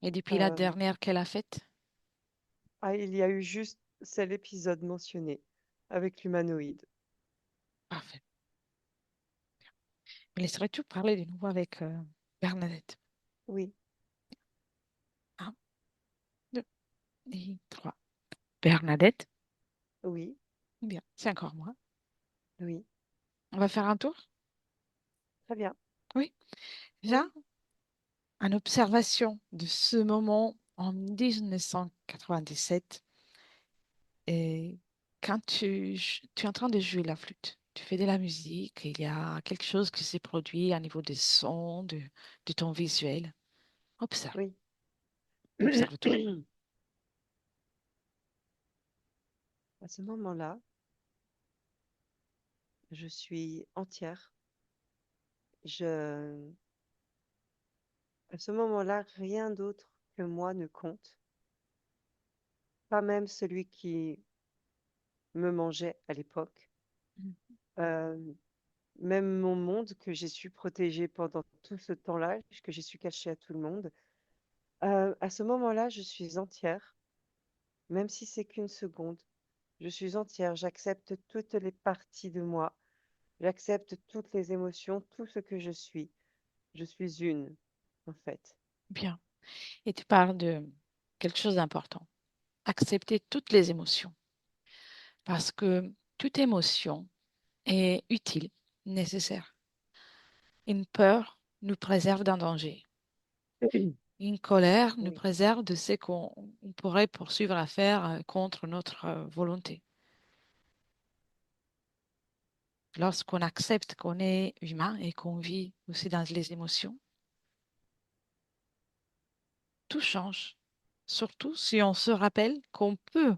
[SPEAKER 2] Et depuis la
[SPEAKER 1] Euh,
[SPEAKER 2] dernière qu'elle a faite?
[SPEAKER 1] il y a eu juste cet épisode mentionné avec l'humanoïde.
[SPEAKER 2] Parfait. Me laisserais-tu parler de nouveau avec Bernadette?
[SPEAKER 1] Oui,
[SPEAKER 2] Un, deux et trois. Bernadette?
[SPEAKER 1] oui,
[SPEAKER 2] Bien, c'est encore moi.
[SPEAKER 1] oui.
[SPEAKER 2] On va faire un tour?
[SPEAKER 1] Très bien.
[SPEAKER 2] Oui. Déjà,
[SPEAKER 1] Oui.
[SPEAKER 2] en observation de ce moment en 1997, et quand tu es en train de jouer la flûte, tu fais de la musique, il y a quelque chose qui s'est produit à niveau des sons, de ton visuel. Observe,
[SPEAKER 1] Oui.
[SPEAKER 2] observe tout.
[SPEAKER 1] À ce moment-là, je suis entière. Je... À ce moment-là, rien d'autre que moi ne compte, pas même celui qui me mangeait à l'époque. Euh, Même mon monde que j'ai su protéger pendant tout ce temps-là, que j'ai su cacher à tout le monde. À ce moment-là, je suis entière, même si c'est qu'une seconde. Je suis entière, j'accepte toutes les parties de moi, j'accepte toutes les émotions, tout ce que je suis. Je suis une, en fait.
[SPEAKER 2] Bien. Et tu parles de quelque chose d'important. Accepter toutes les émotions. Parce que toute émotion est utile, nécessaire. Une peur nous préserve d'un danger. Une colère nous
[SPEAKER 1] Oui,
[SPEAKER 2] préserve de ce qu'on pourrait poursuivre à faire contre notre volonté. Lorsqu'on accepte qu'on est humain et qu'on vit aussi dans les émotions, tout change. Surtout si on se rappelle qu'on peut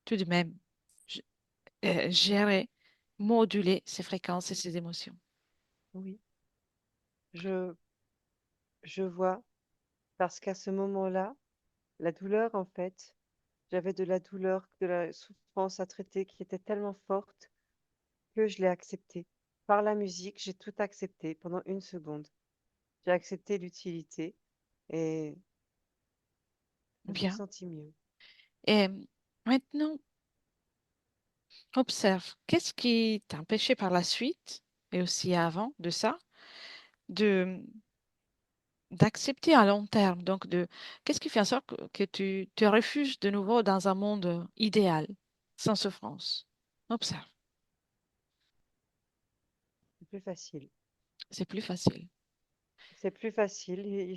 [SPEAKER 2] tout de même g- gérer, moduler ses fréquences et ses émotions.
[SPEAKER 1] oui, je, je vois, parce qu'à ce moment-là, la douleur, en fait, j'avais de la douleur, de la souffrance à traiter qui était tellement forte que je l'ai acceptée. Par la musique, j'ai tout accepté pendant une seconde. J'ai accepté l'utilité et je me suis
[SPEAKER 2] Bien.
[SPEAKER 1] sentie mieux.
[SPEAKER 2] Et maintenant, observe, qu'est-ce qui t'a empêché par la suite, et aussi avant de ça, de d'accepter à long terme. Donc, qu'est-ce qui fait en sorte que tu te refuges de nouveau dans un monde idéal, sans souffrance? Observe,
[SPEAKER 1] C'est plus facile.
[SPEAKER 2] c'est plus facile.
[SPEAKER 1] C'est plus facile. Et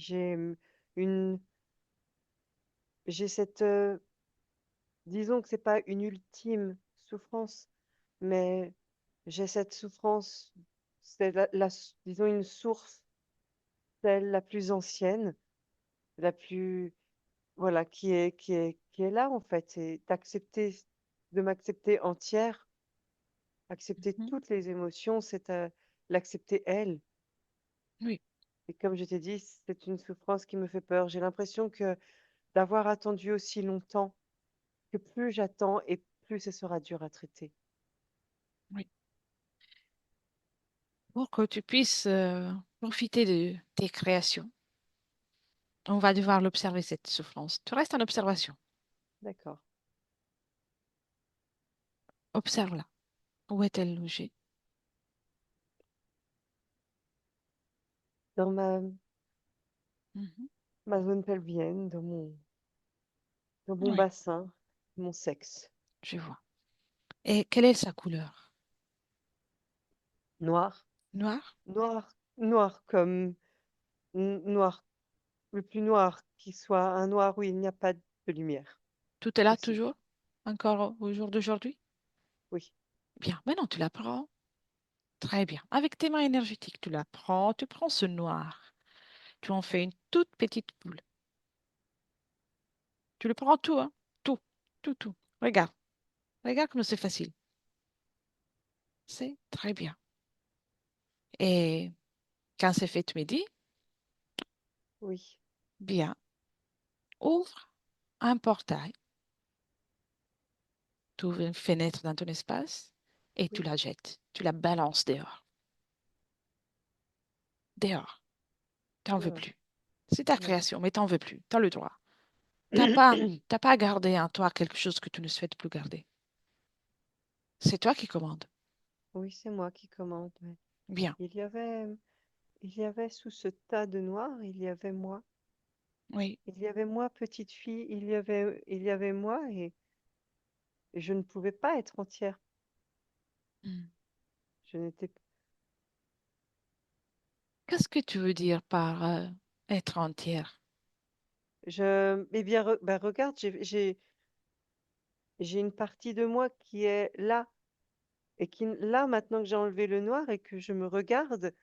[SPEAKER 1] une, j'ai cette, disons que c'est pas une ultime souffrance, mais j'ai cette souffrance, c'est disons une source, celle la plus ancienne, la plus, voilà, qui est là en fait, c'est d'accepter, de m'accepter entière Accepter
[SPEAKER 2] Mhm.
[SPEAKER 1] toutes les émotions, c'est l'accepter elle.
[SPEAKER 2] Oui,
[SPEAKER 1] Et comme je t'ai dit, c'est une souffrance qui me fait peur. J'ai l'impression que d'avoir attendu aussi longtemps, que plus j'attends et plus ce sera dur à traiter.
[SPEAKER 2] oui. Pour que tu puisses profiter de tes créations, on va devoir l'observer, cette souffrance. Tu restes en observation.
[SPEAKER 1] D'accord.
[SPEAKER 2] Observe-la. Où est-elle logée?
[SPEAKER 1] Dans
[SPEAKER 2] Mhm.
[SPEAKER 1] ma zone pelvienne, dans mon
[SPEAKER 2] Oui,
[SPEAKER 1] bassin, mon sexe.
[SPEAKER 2] je vois. Et quelle est sa couleur?
[SPEAKER 1] Noir,
[SPEAKER 2] Noir?
[SPEAKER 1] noir comme noir, le plus noir qui soit, un noir où il n'y a pas de lumière
[SPEAKER 2] Tout est là
[SPEAKER 1] possible.
[SPEAKER 2] toujours? Encore au jour d'aujourd'hui?
[SPEAKER 1] Oui,
[SPEAKER 2] Bien. Maintenant, tu la prends. Très bien. Avec tes mains énergétiques, tu la prends. Tu prends ce noir. Tu en fais une toute petite boule. Tu le prends tout, hein? Tout. Tout, tout. Regarde. Regarde comme c'est facile. C'est très bien. Et quand c'est fait, tu me dis,
[SPEAKER 1] oui,
[SPEAKER 2] bien, ouvre un portail, tu ouvres une fenêtre dans ton espace et tu
[SPEAKER 1] oui,
[SPEAKER 2] la jettes. Tu la balances dehors. Dehors. T'en veux
[SPEAKER 1] dehors.
[SPEAKER 2] plus. C'est ta
[SPEAKER 1] D'accord.
[SPEAKER 2] création, mais t'en veux plus. T'as le droit. T'as pas à garder en toi quelque chose que tu ne souhaites plus garder. C'est toi qui commandes.
[SPEAKER 1] Oui, c'est moi qui commande. Ouais.
[SPEAKER 2] Bien.
[SPEAKER 1] Il y avait, il y avait sous ce tas de noir, il y avait moi.
[SPEAKER 2] Oui.
[SPEAKER 1] Il y avait moi, petite fille, il y avait moi et je ne pouvais pas être entière.
[SPEAKER 2] Hmm.
[SPEAKER 1] Je n'étais,
[SPEAKER 2] Qu'est-ce que tu veux dire par être entière?
[SPEAKER 1] eh bien, bah, regarde, j'ai une partie de moi qui est là et qui, là, maintenant que j'ai enlevé le noir et que je me regarde,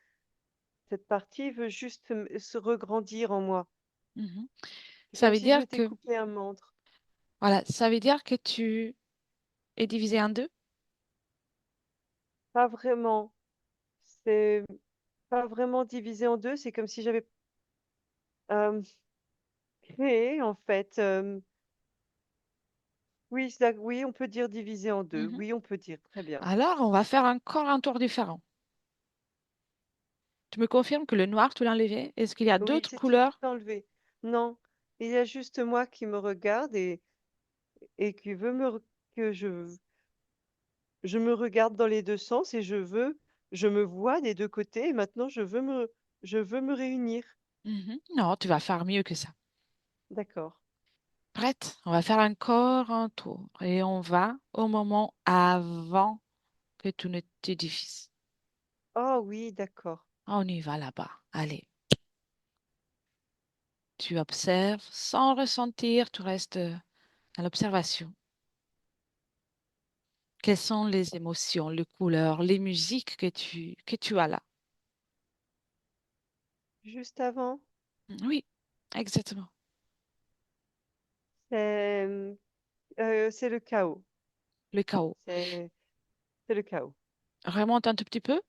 [SPEAKER 1] cette partie veut juste se regrandir en moi.
[SPEAKER 2] Mhm.
[SPEAKER 1] C'est
[SPEAKER 2] Ça
[SPEAKER 1] comme
[SPEAKER 2] veut
[SPEAKER 1] si je
[SPEAKER 2] dire
[SPEAKER 1] m'étais
[SPEAKER 2] que,
[SPEAKER 1] coupé un membre.
[SPEAKER 2] voilà, ça veut dire que tu es divisé en deux?
[SPEAKER 1] Pas vraiment. C'est pas vraiment divisé en deux. C'est comme si j'avais euh, créé, en fait. Oui, oui, on peut dire divisé en deux.
[SPEAKER 2] Mhm.
[SPEAKER 1] Oui, on peut dire. Très bien.
[SPEAKER 2] Alors, on va faire encore un tour différent. Tu me confirmes que le noir, tu l'as enlevé? Est-ce qu'il y a
[SPEAKER 1] Oui,
[SPEAKER 2] d'autres
[SPEAKER 1] c'est tout
[SPEAKER 2] couleurs?
[SPEAKER 1] enlevé. Non, il y a juste moi qui me regarde et qui veut que je me regarde dans les deux sens et je me vois des deux côtés et maintenant je veux me réunir.
[SPEAKER 2] Mhm. Non, tu vas faire mieux que ça.
[SPEAKER 1] D'accord.
[SPEAKER 2] Prête? On va faire encore un tour et on va au moment avant que tu ne te divises.
[SPEAKER 1] Oh oui, d'accord.
[SPEAKER 2] On y va là-bas. Allez, tu observes sans ressentir, tu restes à l'observation. Quelles sont les émotions, les couleurs, les musiques que tu as là?
[SPEAKER 1] Juste avant,
[SPEAKER 2] Oui, exactement.
[SPEAKER 1] c'est c'est le chaos.
[SPEAKER 2] Le chaos.
[SPEAKER 1] C'est c'est le chaos.
[SPEAKER 2] Remonte un tout petit peu,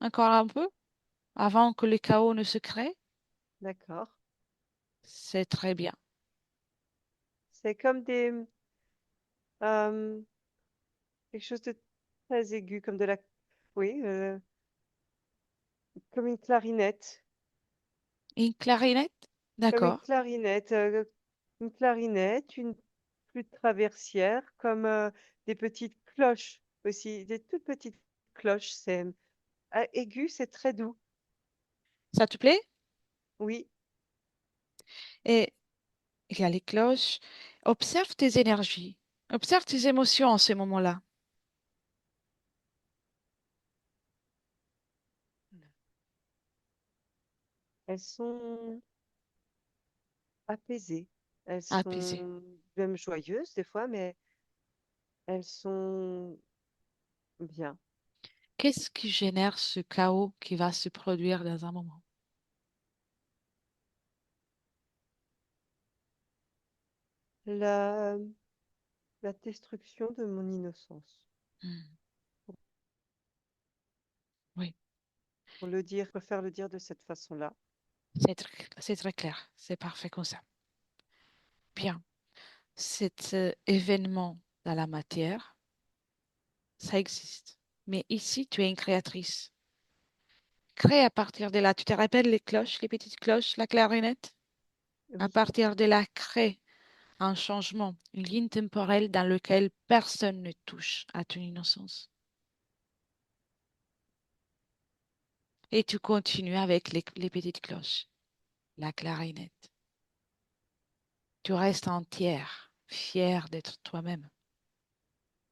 [SPEAKER 2] encore un peu, avant que le chaos ne se crée.
[SPEAKER 1] D'accord.
[SPEAKER 2] C'est très bien.
[SPEAKER 1] C'est comme euh, quelque chose de très aigu, comme de la, oui, comme une clarinette.
[SPEAKER 2] Une clarinette?
[SPEAKER 1] Comme
[SPEAKER 2] D'accord.
[SPEAKER 1] une clarinette, une flûte traversière, comme des petites cloches aussi, des toutes petites cloches. C'est aigu, c'est très doux.
[SPEAKER 2] Ça te plaît?
[SPEAKER 1] Oui,
[SPEAKER 2] Et il y a les cloches. Observe tes énergies. Observe tes émotions en ce moment-là.
[SPEAKER 1] elles sont apaisées. Elles
[SPEAKER 2] Apaisées.
[SPEAKER 1] sont même joyeuses des fois, mais elles sont bien.
[SPEAKER 2] Qu'est-ce qui génère ce chaos qui va se produire dans un moment?
[SPEAKER 1] La, la destruction de mon innocence.
[SPEAKER 2] Hmm. Oui,
[SPEAKER 1] Pour le dire, je préfère le dire de cette façon-là.
[SPEAKER 2] c'est très clair. C'est parfait comme ça. Bien. Cet événement dans la matière, ça existe. Mais ici, tu es une créatrice. Crée à partir de là. Tu te rappelles les cloches, les petites cloches, la clarinette? À
[SPEAKER 1] Oui,
[SPEAKER 2] partir de là, crée un changement, une ligne temporelle dans laquelle personne ne touche à ton innocence. Et tu continues avec les petites cloches, la clarinette. Tu restes entière, fière d'être toi-même,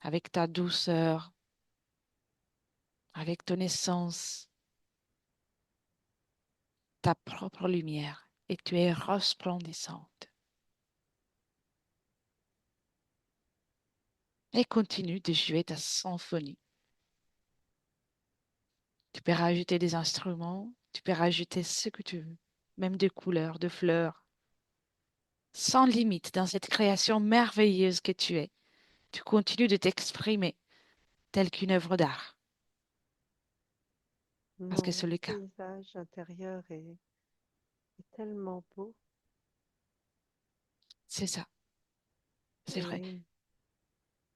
[SPEAKER 2] avec ta douceur, avec ton essence, ta propre lumière, et tu es resplendissante. Et continue de jouer ta symphonie. Tu peux rajouter des instruments, tu peux rajouter ce que tu veux, même des couleurs, de fleurs, sans limite dans cette création merveilleuse que tu es. Tu continues de t'exprimer telle qu'une œuvre d'art, parce que c'est
[SPEAKER 1] mon
[SPEAKER 2] le cas.
[SPEAKER 1] paysage intérieur est tellement beau
[SPEAKER 2] C'est ça, c'est vrai.
[SPEAKER 1] et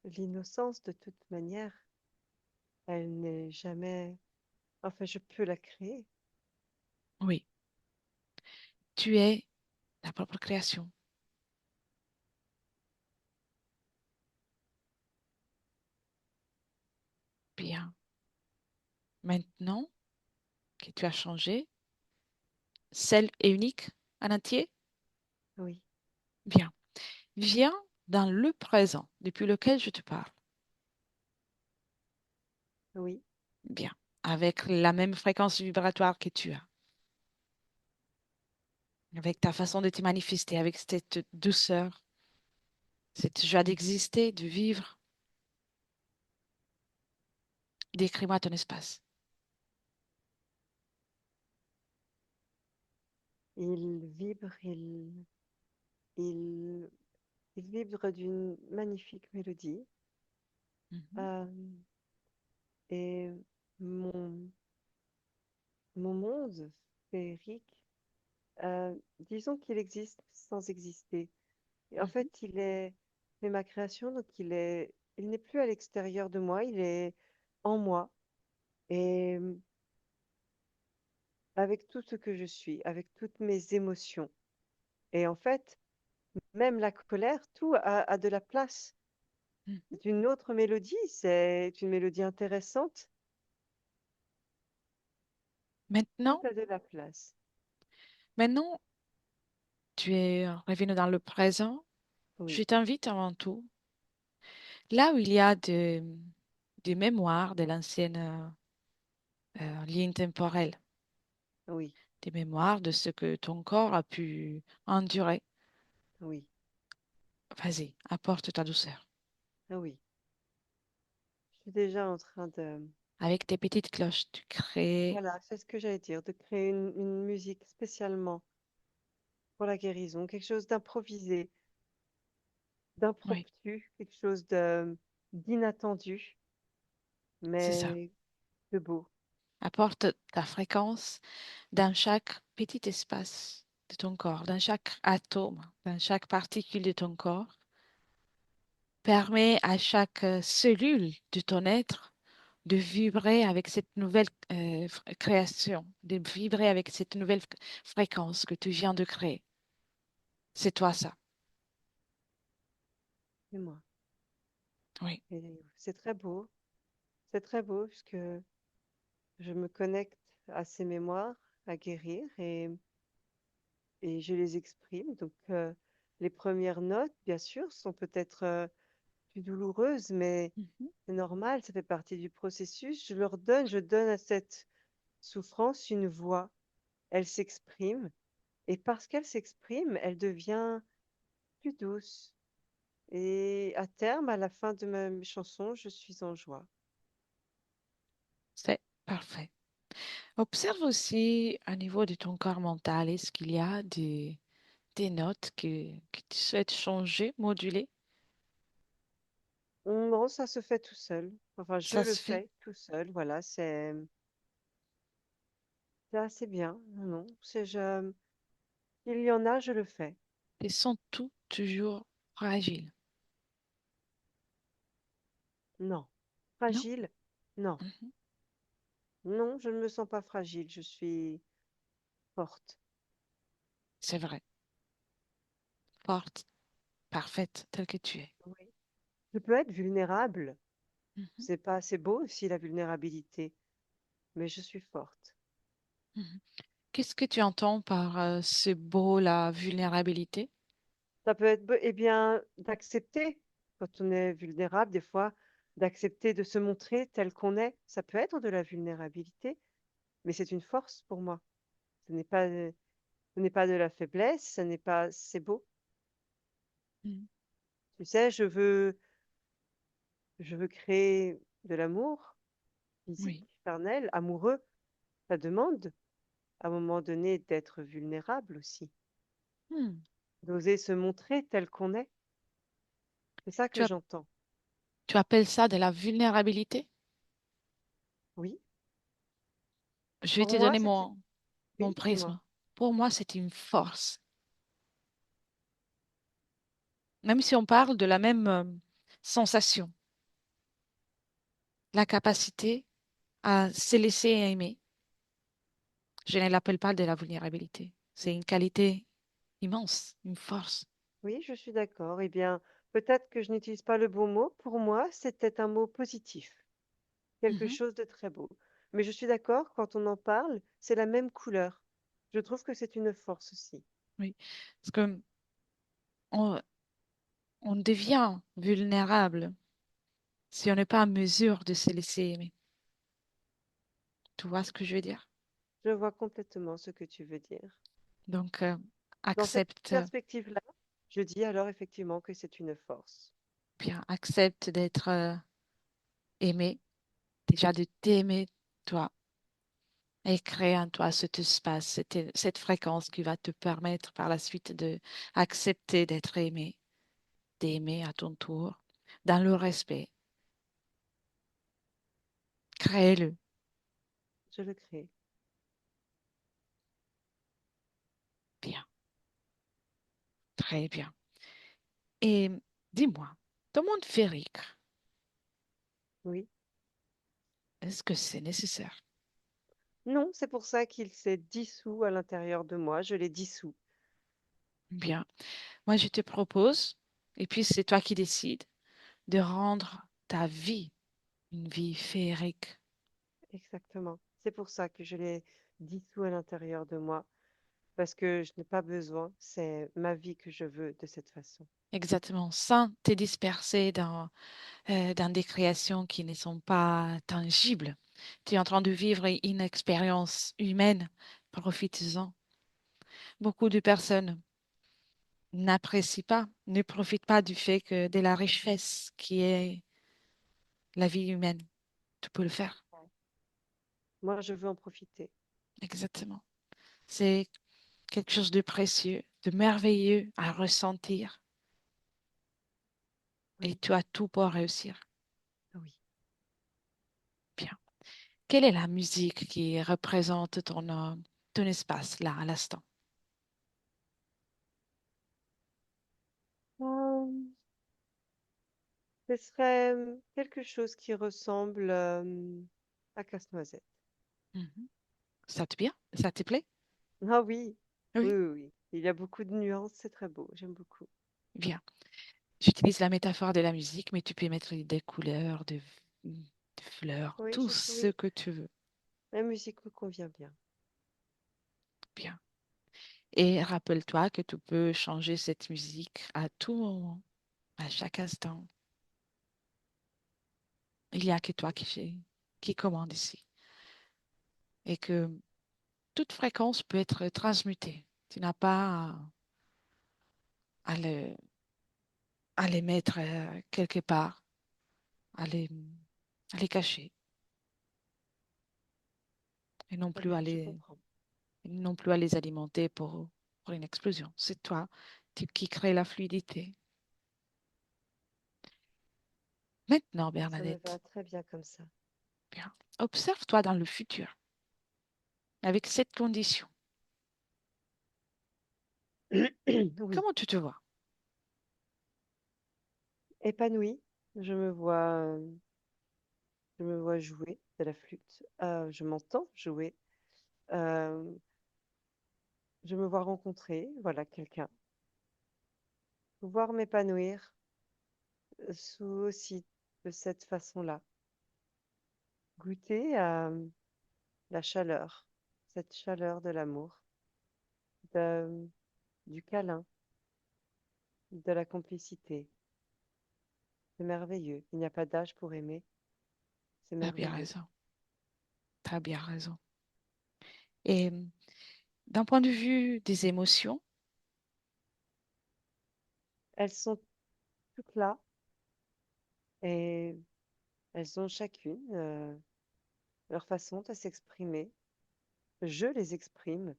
[SPEAKER 1] l'innocence, de toute manière, elle n'est jamais... Enfin, je peux la créer.
[SPEAKER 2] Oui, tu es ta propre création. Bien. Maintenant que tu as changé, seule et unique en entier,
[SPEAKER 1] Oui,
[SPEAKER 2] bien. Viens dans le présent depuis lequel je te parle.
[SPEAKER 1] oui,
[SPEAKER 2] Bien. Avec la même fréquence vibratoire que tu as, avec ta façon de te manifester, avec cette douceur, cette joie d'exister, de vivre. Décris-moi ton espace.
[SPEAKER 1] il vibre, il, il vibre d'une magnifique mélodie.
[SPEAKER 2] Mhm,
[SPEAKER 1] Euh, et mon, mon monde féerique, disons qu'il existe sans exister. Et en
[SPEAKER 2] mhm.
[SPEAKER 1] fait, c'est ma création, donc il n'est plus à l'extérieur de moi, il est en moi. Et avec tout ce que je suis, avec toutes mes émotions. Et en fait, même la colère, tout a de la place.
[SPEAKER 2] Mhm.
[SPEAKER 1] C'est une autre mélodie, c'est une mélodie intéressante. Tout
[SPEAKER 2] Maintenant,
[SPEAKER 1] a de la place.
[SPEAKER 2] maintenant, tu es revenu dans le présent. Je
[SPEAKER 1] Oui,
[SPEAKER 2] t'invite avant tout, là où il y a des mémoires de l'ancienne ligne temporelle,
[SPEAKER 1] oui,
[SPEAKER 2] des mémoires de ce que ton corps a pu endurer.
[SPEAKER 1] oui,
[SPEAKER 2] Vas-y, apporte ta douceur.
[SPEAKER 1] oui. Je suis déjà en train de...
[SPEAKER 2] Avec tes petites cloches, tu crées.
[SPEAKER 1] Voilà, c'est ce que j'allais dire, de créer une musique spécialement pour la guérison, quelque chose d'improvisé,
[SPEAKER 2] Oui,
[SPEAKER 1] d'impromptu, quelque chose d'inattendu,
[SPEAKER 2] c'est ça.
[SPEAKER 1] mais de beau.
[SPEAKER 2] Apporte ta fréquence dans chaque petit espace de ton corps, dans chaque atome, dans chaque particule de ton corps. Permet à chaque cellule de ton être de vibrer avec cette nouvelle création, de vibrer avec cette nouvelle fréquence que tu viens de créer. C'est toi ça.
[SPEAKER 1] C'est moi.
[SPEAKER 2] Oui,
[SPEAKER 1] Et c'est très beau. C'est très beau puisque je me connecte à ces mémoires à guérir et je les exprime. Donc, les premières notes, bien sûr, sont peut-être plus douloureuses, mais
[SPEAKER 2] mhm,
[SPEAKER 1] c'est normal, ça fait partie du processus. Je donne à cette souffrance une voix. Elle s'exprime et parce qu'elle s'exprime, elle devient plus douce. Et à terme, à la fin de ma chanson, je suis en joie.
[SPEAKER 2] c'est parfait. Observe aussi au niveau de ton corps mental, est-ce qu'il y a des notes que tu souhaites changer, moduler?
[SPEAKER 1] Non, ça se fait tout seul. Enfin, je
[SPEAKER 2] Ça
[SPEAKER 1] le
[SPEAKER 2] se fait.
[SPEAKER 1] fais tout seul. Voilà, c'est. c'est assez bien. Non, non, il y en a, je le fais.
[SPEAKER 2] Ils sont tous toujours fragiles.
[SPEAKER 1] Non.
[SPEAKER 2] Non?
[SPEAKER 1] Fragile? Non.
[SPEAKER 2] Mhm.
[SPEAKER 1] Non, je ne me sens pas fragile, je suis forte.
[SPEAKER 2] C'est vrai. Forte, parfaite, telle que tu es.
[SPEAKER 1] Oui. Je peux être vulnérable.
[SPEAKER 2] Mhm.
[SPEAKER 1] C'est beau aussi la vulnérabilité, mais je suis forte.
[SPEAKER 2] Mhm. Qu'est-ce que tu entends par ce beau, la vulnérabilité?
[SPEAKER 1] Ça peut être, eh bien, d'accepter, quand on est vulnérable, des fois, d'accepter de se montrer tel qu'on est. Ça peut être de la vulnérabilité, mais c'est une force pour moi. Ce n'est pas, ce n'est pas de la faiblesse, ce n'est pas, c'est beau.
[SPEAKER 2] Mhm.
[SPEAKER 1] Tu sais, je veux créer de l'amour physique,
[SPEAKER 2] Oui.
[SPEAKER 1] charnel, amoureux. Ça demande, à un moment donné, d'être vulnérable aussi,
[SPEAKER 2] Hmm.
[SPEAKER 1] d'oser se montrer tel qu'on est. C'est ça
[SPEAKER 2] Tu,
[SPEAKER 1] que
[SPEAKER 2] as-
[SPEAKER 1] j'entends.
[SPEAKER 2] tu appelles ça de la vulnérabilité?
[SPEAKER 1] Oui.
[SPEAKER 2] Je vais
[SPEAKER 1] Pour
[SPEAKER 2] te
[SPEAKER 1] moi,
[SPEAKER 2] donner
[SPEAKER 1] c'est,
[SPEAKER 2] mon
[SPEAKER 1] oui, dis-moi.
[SPEAKER 2] prisme. Pour moi, c'est une force. Même si on parle de la même sensation, la capacité à se laisser aimer, je ne l'appelle pas de la vulnérabilité. C'est une qualité immense, une force.
[SPEAKER 1] Oui, je suis d'accord. Eh bien, peut-être que je n'utilise pas le bon mot. Pour moi, c'était un mot positif, quelque
[SPEAKER 2] Mhm.
[SPEAKER 1] chose de très beau. Mais je suis d'accord, quand on en parle, c'est la même couleur. Je trouve que c'est une force aussi.
[SPEAKER 2] Oui, parce que on, on devient vulnérable si on n'est pas en mesure de se laisser aimer. Tu vois ce que je veux dire?
[SPEAKER 1] Je vois complètement ce que tu veux dire.
[SPEAKER 2] Donc,
[SPEAKER 1] Dans cette
[SPEAKER 2] accepte
[SPEAKER 1] perspective-là, je dis alors effectivement que c'est une force.
[SPEAKER 2] bien, accepte d'être aimé, déjà de t'aimer toi et créer en toi cet espace, cette fréquence qui va te permettre par la suite de accepter d'être aimé, d'aimer à ton tour, dans le respect. Crée-le.
[SPEAKER 1] Je le crée.
[SPEAKER 2] Bien, très bien. Et dis-moi, ton monde féerique,
[SPEAKER 1] Oui.
[SPEAKER 2] est-ce que c'est nécessaire?
[SPEAKER 1] Non, c'est pour ça qu'il s'est dissous à l'intérieur de moi. Je l'ai dissous.
[SPEAKER 2] Bien, moi je te propose, et puis c'est toi qui décides, de rendre ta vie une vie féerique.
[SPEAKER 1] Exactement. C'est pour ça que je l'ai dissous à l'intérieur de moi. Parce que je n'ai pas besoin. C'est ma vie que je veux de cette façon.
[SPEAKER 2] Exactement, sans te disperser dans des créations qui ne sont pas tangibles. Tu es en train de vivre une expérience humaine. Profites-en. Beaucoup de personnes n'apprécient pas, ne profitent pas du fait que de la richesse qui est la vie humaine. Tu peux le faire.
[SPEAKER 1] Ouais. Moi, je veux en profiter.
[SPEAKER 2] Exactement. C'est quelque chose de précieux, de merveilleux à ressentir. Et
[SPEAKER 1] Oui,
[SPEAKER 2] tu as tout pour réussir.
[SPEAKER 1] oui.
[SPEAKER 2] Bien. Quelle est la musique qui représente ton espace là, à l'instant?
[SPEAKER 1] Ce serait quelque chose qui ressemble à Casse-Noisette.
[SPEAKER 2] Mhm. Ça te bien? Ça te plaît?
[SPEAKER 1] Ah oui, oui,
[SPEAKER 2] Oui.
[SPEAKER 1] oui, oui. Il y a beaucoup de nuances, c'est très beau. J'aime beaucoup.
[SPEAKER 2] Bien. J'utilise la métaphore de la musique, mais tu peux mettre des couleurs, de fleurs,
[SPEAKER 1] Oui,
[SPEAKER 2] tout ce
[SPEAKER 1] oui.
[SPEAKER 2] que tu veux.
[SPEAKER 1] La musique me convient bien.
[SPEAKER 2] Bien. Et rappelle-toi que tu peux changer cette musique à tout moment, à chaque instant. Il n'y a que toi qui commande ici. Et que toute fréquence peut être transmutée. Tu n'as pas à à les mettre quelque part, à à les cacher, et
[SPEAKER 1] Très bien, je comprends.
[SPEAKER 2] non plus à les alimenter pour une explosion. C'est toi qui crée la fluidité. Maintenant,
[SPEAKER 1] Ça me va
[SPEAKER 2] Bernadette,
[SPEAKER 1] très bien comme ça.
[SPEAKER 2] bien. Observe-toi dans le futur. avec cette condition.
[SPEAKER 1] Oui,
[SPEAKER 2] Comment tu te vois?
[SPEAKER 1] épanouie. Je me vois, je me vois jouer de la flûte. Je m'entends jouer. Euh, je me vois rencontrer, voilà, quelqu'un. Pouvoir m'épanouir sous aussi de cette façon-là. Goûter à la chaleur, cette chaleur de l'amour, de- du câlin, de la complicité. C'est merveilleux. Il n'y a pas d'âge pour aimer. C'est
[SPEAKER 2] T'as bien
[SPEAKER 1] merveilleux.
[SPEAKER 2] raison. T'as bien raison. Et d'un point de vue des émotions,
[SPEAKER 1] Elles sont toutes là et elles ont chacune leur façon de s'exprimer. Je les exprime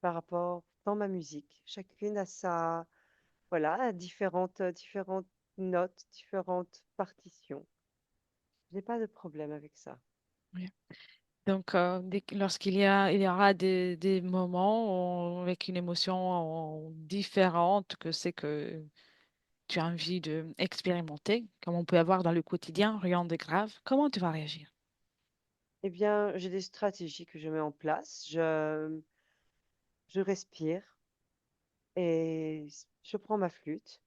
[SPEAKER 1] par rapport dans ma musique. Chacune a sa, voilà, a différentes notes, différentes partitions. Je n'ai pas de problème avec ça.
[SPEAKER 2] oui. Donc, il y aura des moments avec une émotion différente que c'est que tu as envie de expérimenter, comme on peut avoir dans le quotidien, rien de grave, comment tu vas réagir?
[SPEAKER 1] Eh bien, j'ai des stratégies que je mets en place. Je respire et je prends ma flûte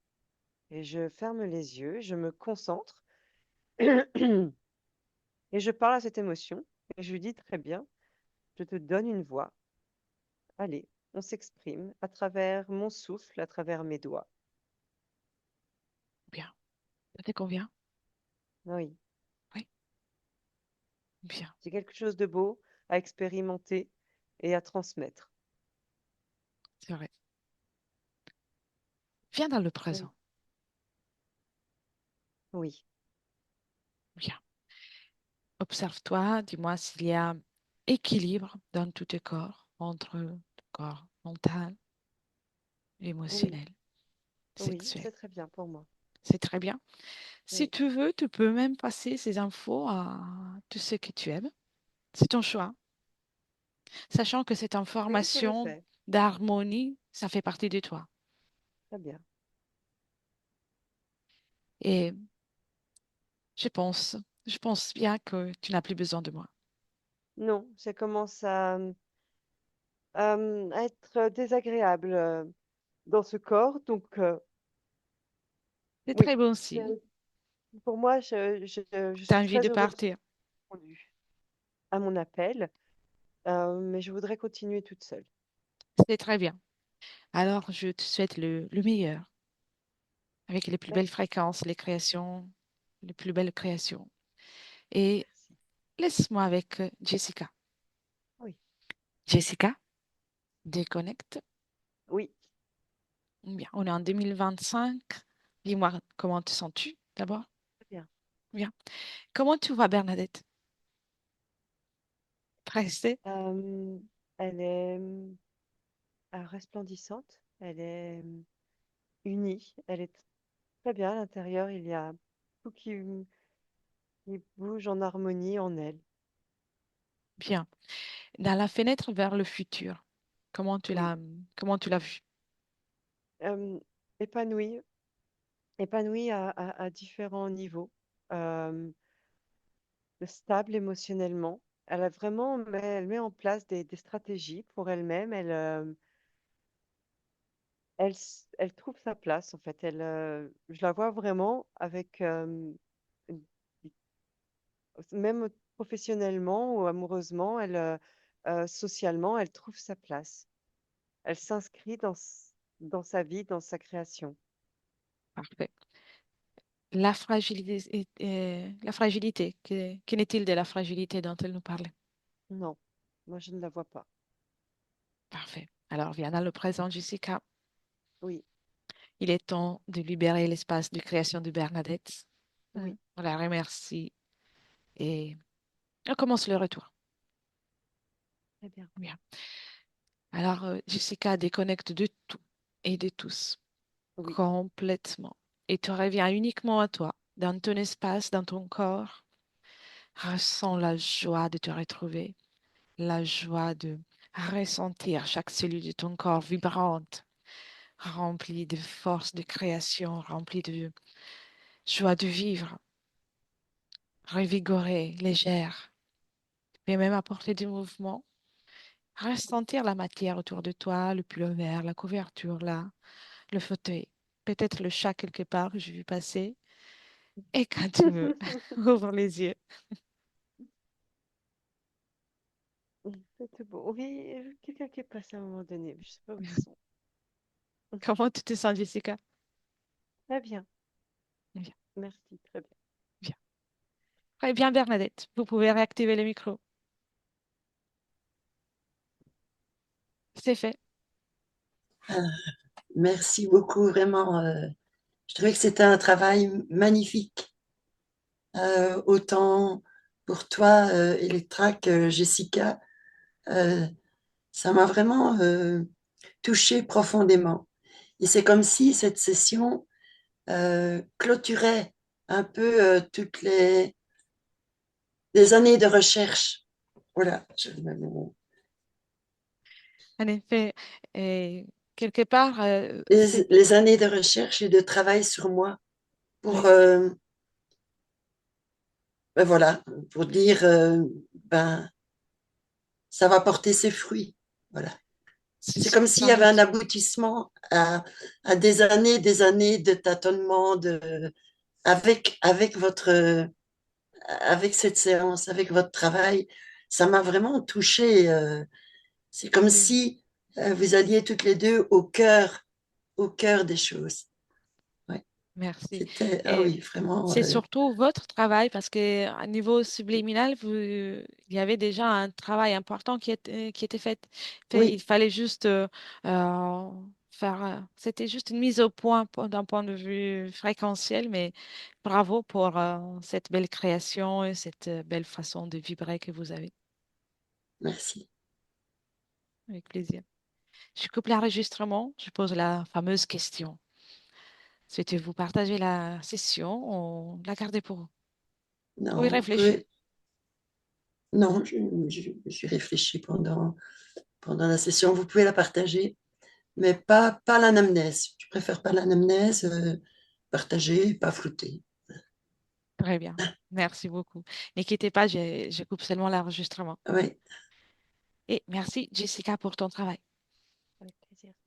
[SPEAKER 1] et je ferme les yeux, je me concentre et je parle à cette émotion et je lui dis très bien, je te donne une voix. Allez, on s'exprime à travers mon souffle, à travers mes doigts.
[SPEAKER 2] Bien. Ça te convient?
[SPEAKER 1] Oui,
[SPEAKER 2] Oui, bien,
[SPEAKER 1] c'est quelque chose de beau à expérimenter et à transmettre.
[SPEAKER 2] c'est vrai. Viens dans le
[SPEAKER 1] Oui,
[SPEAKER 2] présent.
[SPEAKER 1] oui,
[SPEAKER 2] Bien. Observe-toi, dis-moi s'il y a équilibre dans tout tes corps, entre le corps mental,
[SPEAKER 1] oui,
[SPEAKER 2] émotionnel,
[SPEAKER 1] oui,
[SPEAKER 2] sexuel.
[SPEAKER 1] c'est très bien pour moi.
[SPEAKER 2] C'est très bien. Si
[SPEAKER 1] Oui,
[SPEAKER 2] tu veux, tu peux même passer ces infos à tous ceux que tu aimes. C'est ton choix, sachant que cette
[SPEAKER 1] oui, je le
[SPEAKER 2] information
[SPEAKER 1] fais.
[SPEAKER 2] d'harmonie, ça fait partie de toi.
[SPEAKER 1] Très bien.
[SPEAKER 2] Et je pense, je pense bien que tu n'as plus besoin de moi.
[SPEAKER 1] Non, ça commence à être désagréable dans ce corps. Donc,
[SPEAKER 2] C'est
[SPEAKER 1] oui,
[SPEAKER 2] très bon signe.
[SPEAKER 1] c'est- pour moi, je
[SPEAKER 2] Tu as
[SPEAKER 1] suis
[SPEAKER 2] envie de
[SPEAKER 1] très heureuse
[SPEAKER 2] partir.
[SPEAKER 1] d'avoir répondu à mon appel, mais je voudrais continuer toute seule.
[SPEAKER 2] C'est très bien. Alors, je te souhaite le meilleur, avec les plus belles
[SPEAKER 1] Merci,
[SPEAKER 2] fréquences, les plus belles créations. Et
[SPEAKER 1] merci.
[SPEAKER 2] laisse-moi avec Jessica.
[SPEAKER 1] Oui,
[SPEAKER 2] Jessica, déconnecte.
[SPEAKER 1] oui,
[SPEAKER 2] Bien, on est en 2025. Dis-moi, comment te sens-tu d'abord?
[SPEAKER 1] très bien.
[SPEAKER 2] Bien. Comment tu vois Bernadette? Pressée?
[SPEAKER 1] Euh, elle est resplendissante, elle est unie, elle est très bien à l'intérieur. Il y a tout qui bouge en harmonie en elle.
[SPEAKER 2] Bien. Dans la fenêtre vers le futur,
[SPEAKER 1] Oui,
[SPEAKER 2] comment tu l'as vue?
[SPEAKER 1] euh, épanouie, épanouie à différents niveaux, euh, stable émotionnellement. Elle met en place des stratégies pour elle-même. Elle trouve sa place en fait. Je la vois vraiment avec une- même professionnellement ou amoureusement, socialement, elle trouve sa place. Elle s'inscrit dans sa vie, dans sa création.
[SPEAKER 2] Parfait. La fragilité, qu'en est-il de la fragilité dont elle nous parlait?
[SPEAKER 1] Non, moi je ne la vois pas.
[SPEAKER 2] Parfait. Alors, viens dans le présent, Jessica.
[SPEAKER 1] Oui,
[SPEAKER 2] Il est temps de libérer l'espace de création de Bernadette.
[SPEAKER 1] oui,
[SPEAKER 2] On la remercie et on commence le retour.
[SPEAKER 1] très bien.
[SPEAKER 2] Bien. Alors, Jessica déconnecte de tout et de tous
[SPEAKER 1] Oui,
[SPEAKER 2] complètement. Et tu reviens uniquement à toi, dans ton espace, dans ton corps. Ressens la joie de te retrouver. la joie de ressentir chaque cellule de ton corps vibrante, remplie de force de création, remplie de joie de vivre, revigorée, légère, mais même apporter du mouvement. Ressentir la matière autour de toi, le pullover, la couverture, là, le fauteuil, peut-être le chat quelque part que j'ai vu passer. Et quand tu veux, ouvre les yeux.
[SPEAKER 1] C'est tout beau. Oui, quelqu'un qui est passé à un moment donné, je sais pas où ils sont.
[SPEAKER 2] Comment tu te sens, Jessica?
[SPEAKER 1] Très bien,
[SPEAKER 2] Bien,
[SPEAKER 1] merci, très bien.
[SPEAKER 2] bien. Très bien, Bernadette. Vous pouvez réactiver le micro. C'est fait.
[SPEAKER 3] Ah, merci beaucoup, vraiment. Je trouvais que c'était un travail magnifique, autant pour toi, Electra, que Jessica. Euh, Ça m'a vraiment touchée profondément. Et c'est comme si cette session clôturait un peu toutes les années de recherche. Voilà,
[SPEAKER 2] En effet, et quelque part, c'est...
[SPEAKER 3] les années de recherche et de travail sur moi pour,
[SPEAKER 2] Oui,
[SPEAKER 3] ben voilà, pour dire, ben, ça va porter ses fruits. Voilà. C'est comme s'il
[SPEAKER 2] sans
[SPEAKER 3] y avait un
[SPEAKER 2] doute.
[SPEAKER 3] aboutissement à des années de tâtonnement avec avec cette séance, avec votre travail. Ça m'a vraiment touchée. C'est comme
[SPEAKER 2] Oui,
[SPEAKER 3] si vous alliez toutes les deux au cœur des choses. Ouais.
[SPEAKER 2] merci.
[SPEAKER 3] C'était, ah
[SPEAKER 2] Et
[SPEAKER 3] oui, vraiment.
[SPEAKER 2] c'est surtout votre travail parce que à niveau subliminal, il y avait déjà un travail important qui était fait. Il
[SPEAKER 3] Oui,
[SPEAKER 2] fallait juste faire. C'était juste une mise au point d'un point de vue fréquentiel, mais bravo pour cette belle création et cette belle façon de vibrer que vous avez.
[SPEAKER 3] merci.
[SPEAKER 2] Avec plaisir. Je coupe l'enregistrement, je pose la fameuse question. Souhaitez-vous partager la session ou la garder pour vous? Ou y
[SPEAKER 3] Non, vous
[SPEAKER 2] réfléchir?
[SPEAKER 3] pouvez. Non, j'ai réfléchi pendant la session. Vous pouvez la partager, mais pas l'anamnèse. Je préfère pas l'anamnèse, partager, pas flouter.
[SPEAKER 2] Très bien. Merci beaucoup. N'inquiétez pas, je coupe seulement l'enregistrement.
[SPEAKER 3] Oui,
[SPEAKER 2] Et merci, Jessica, pour ton travail.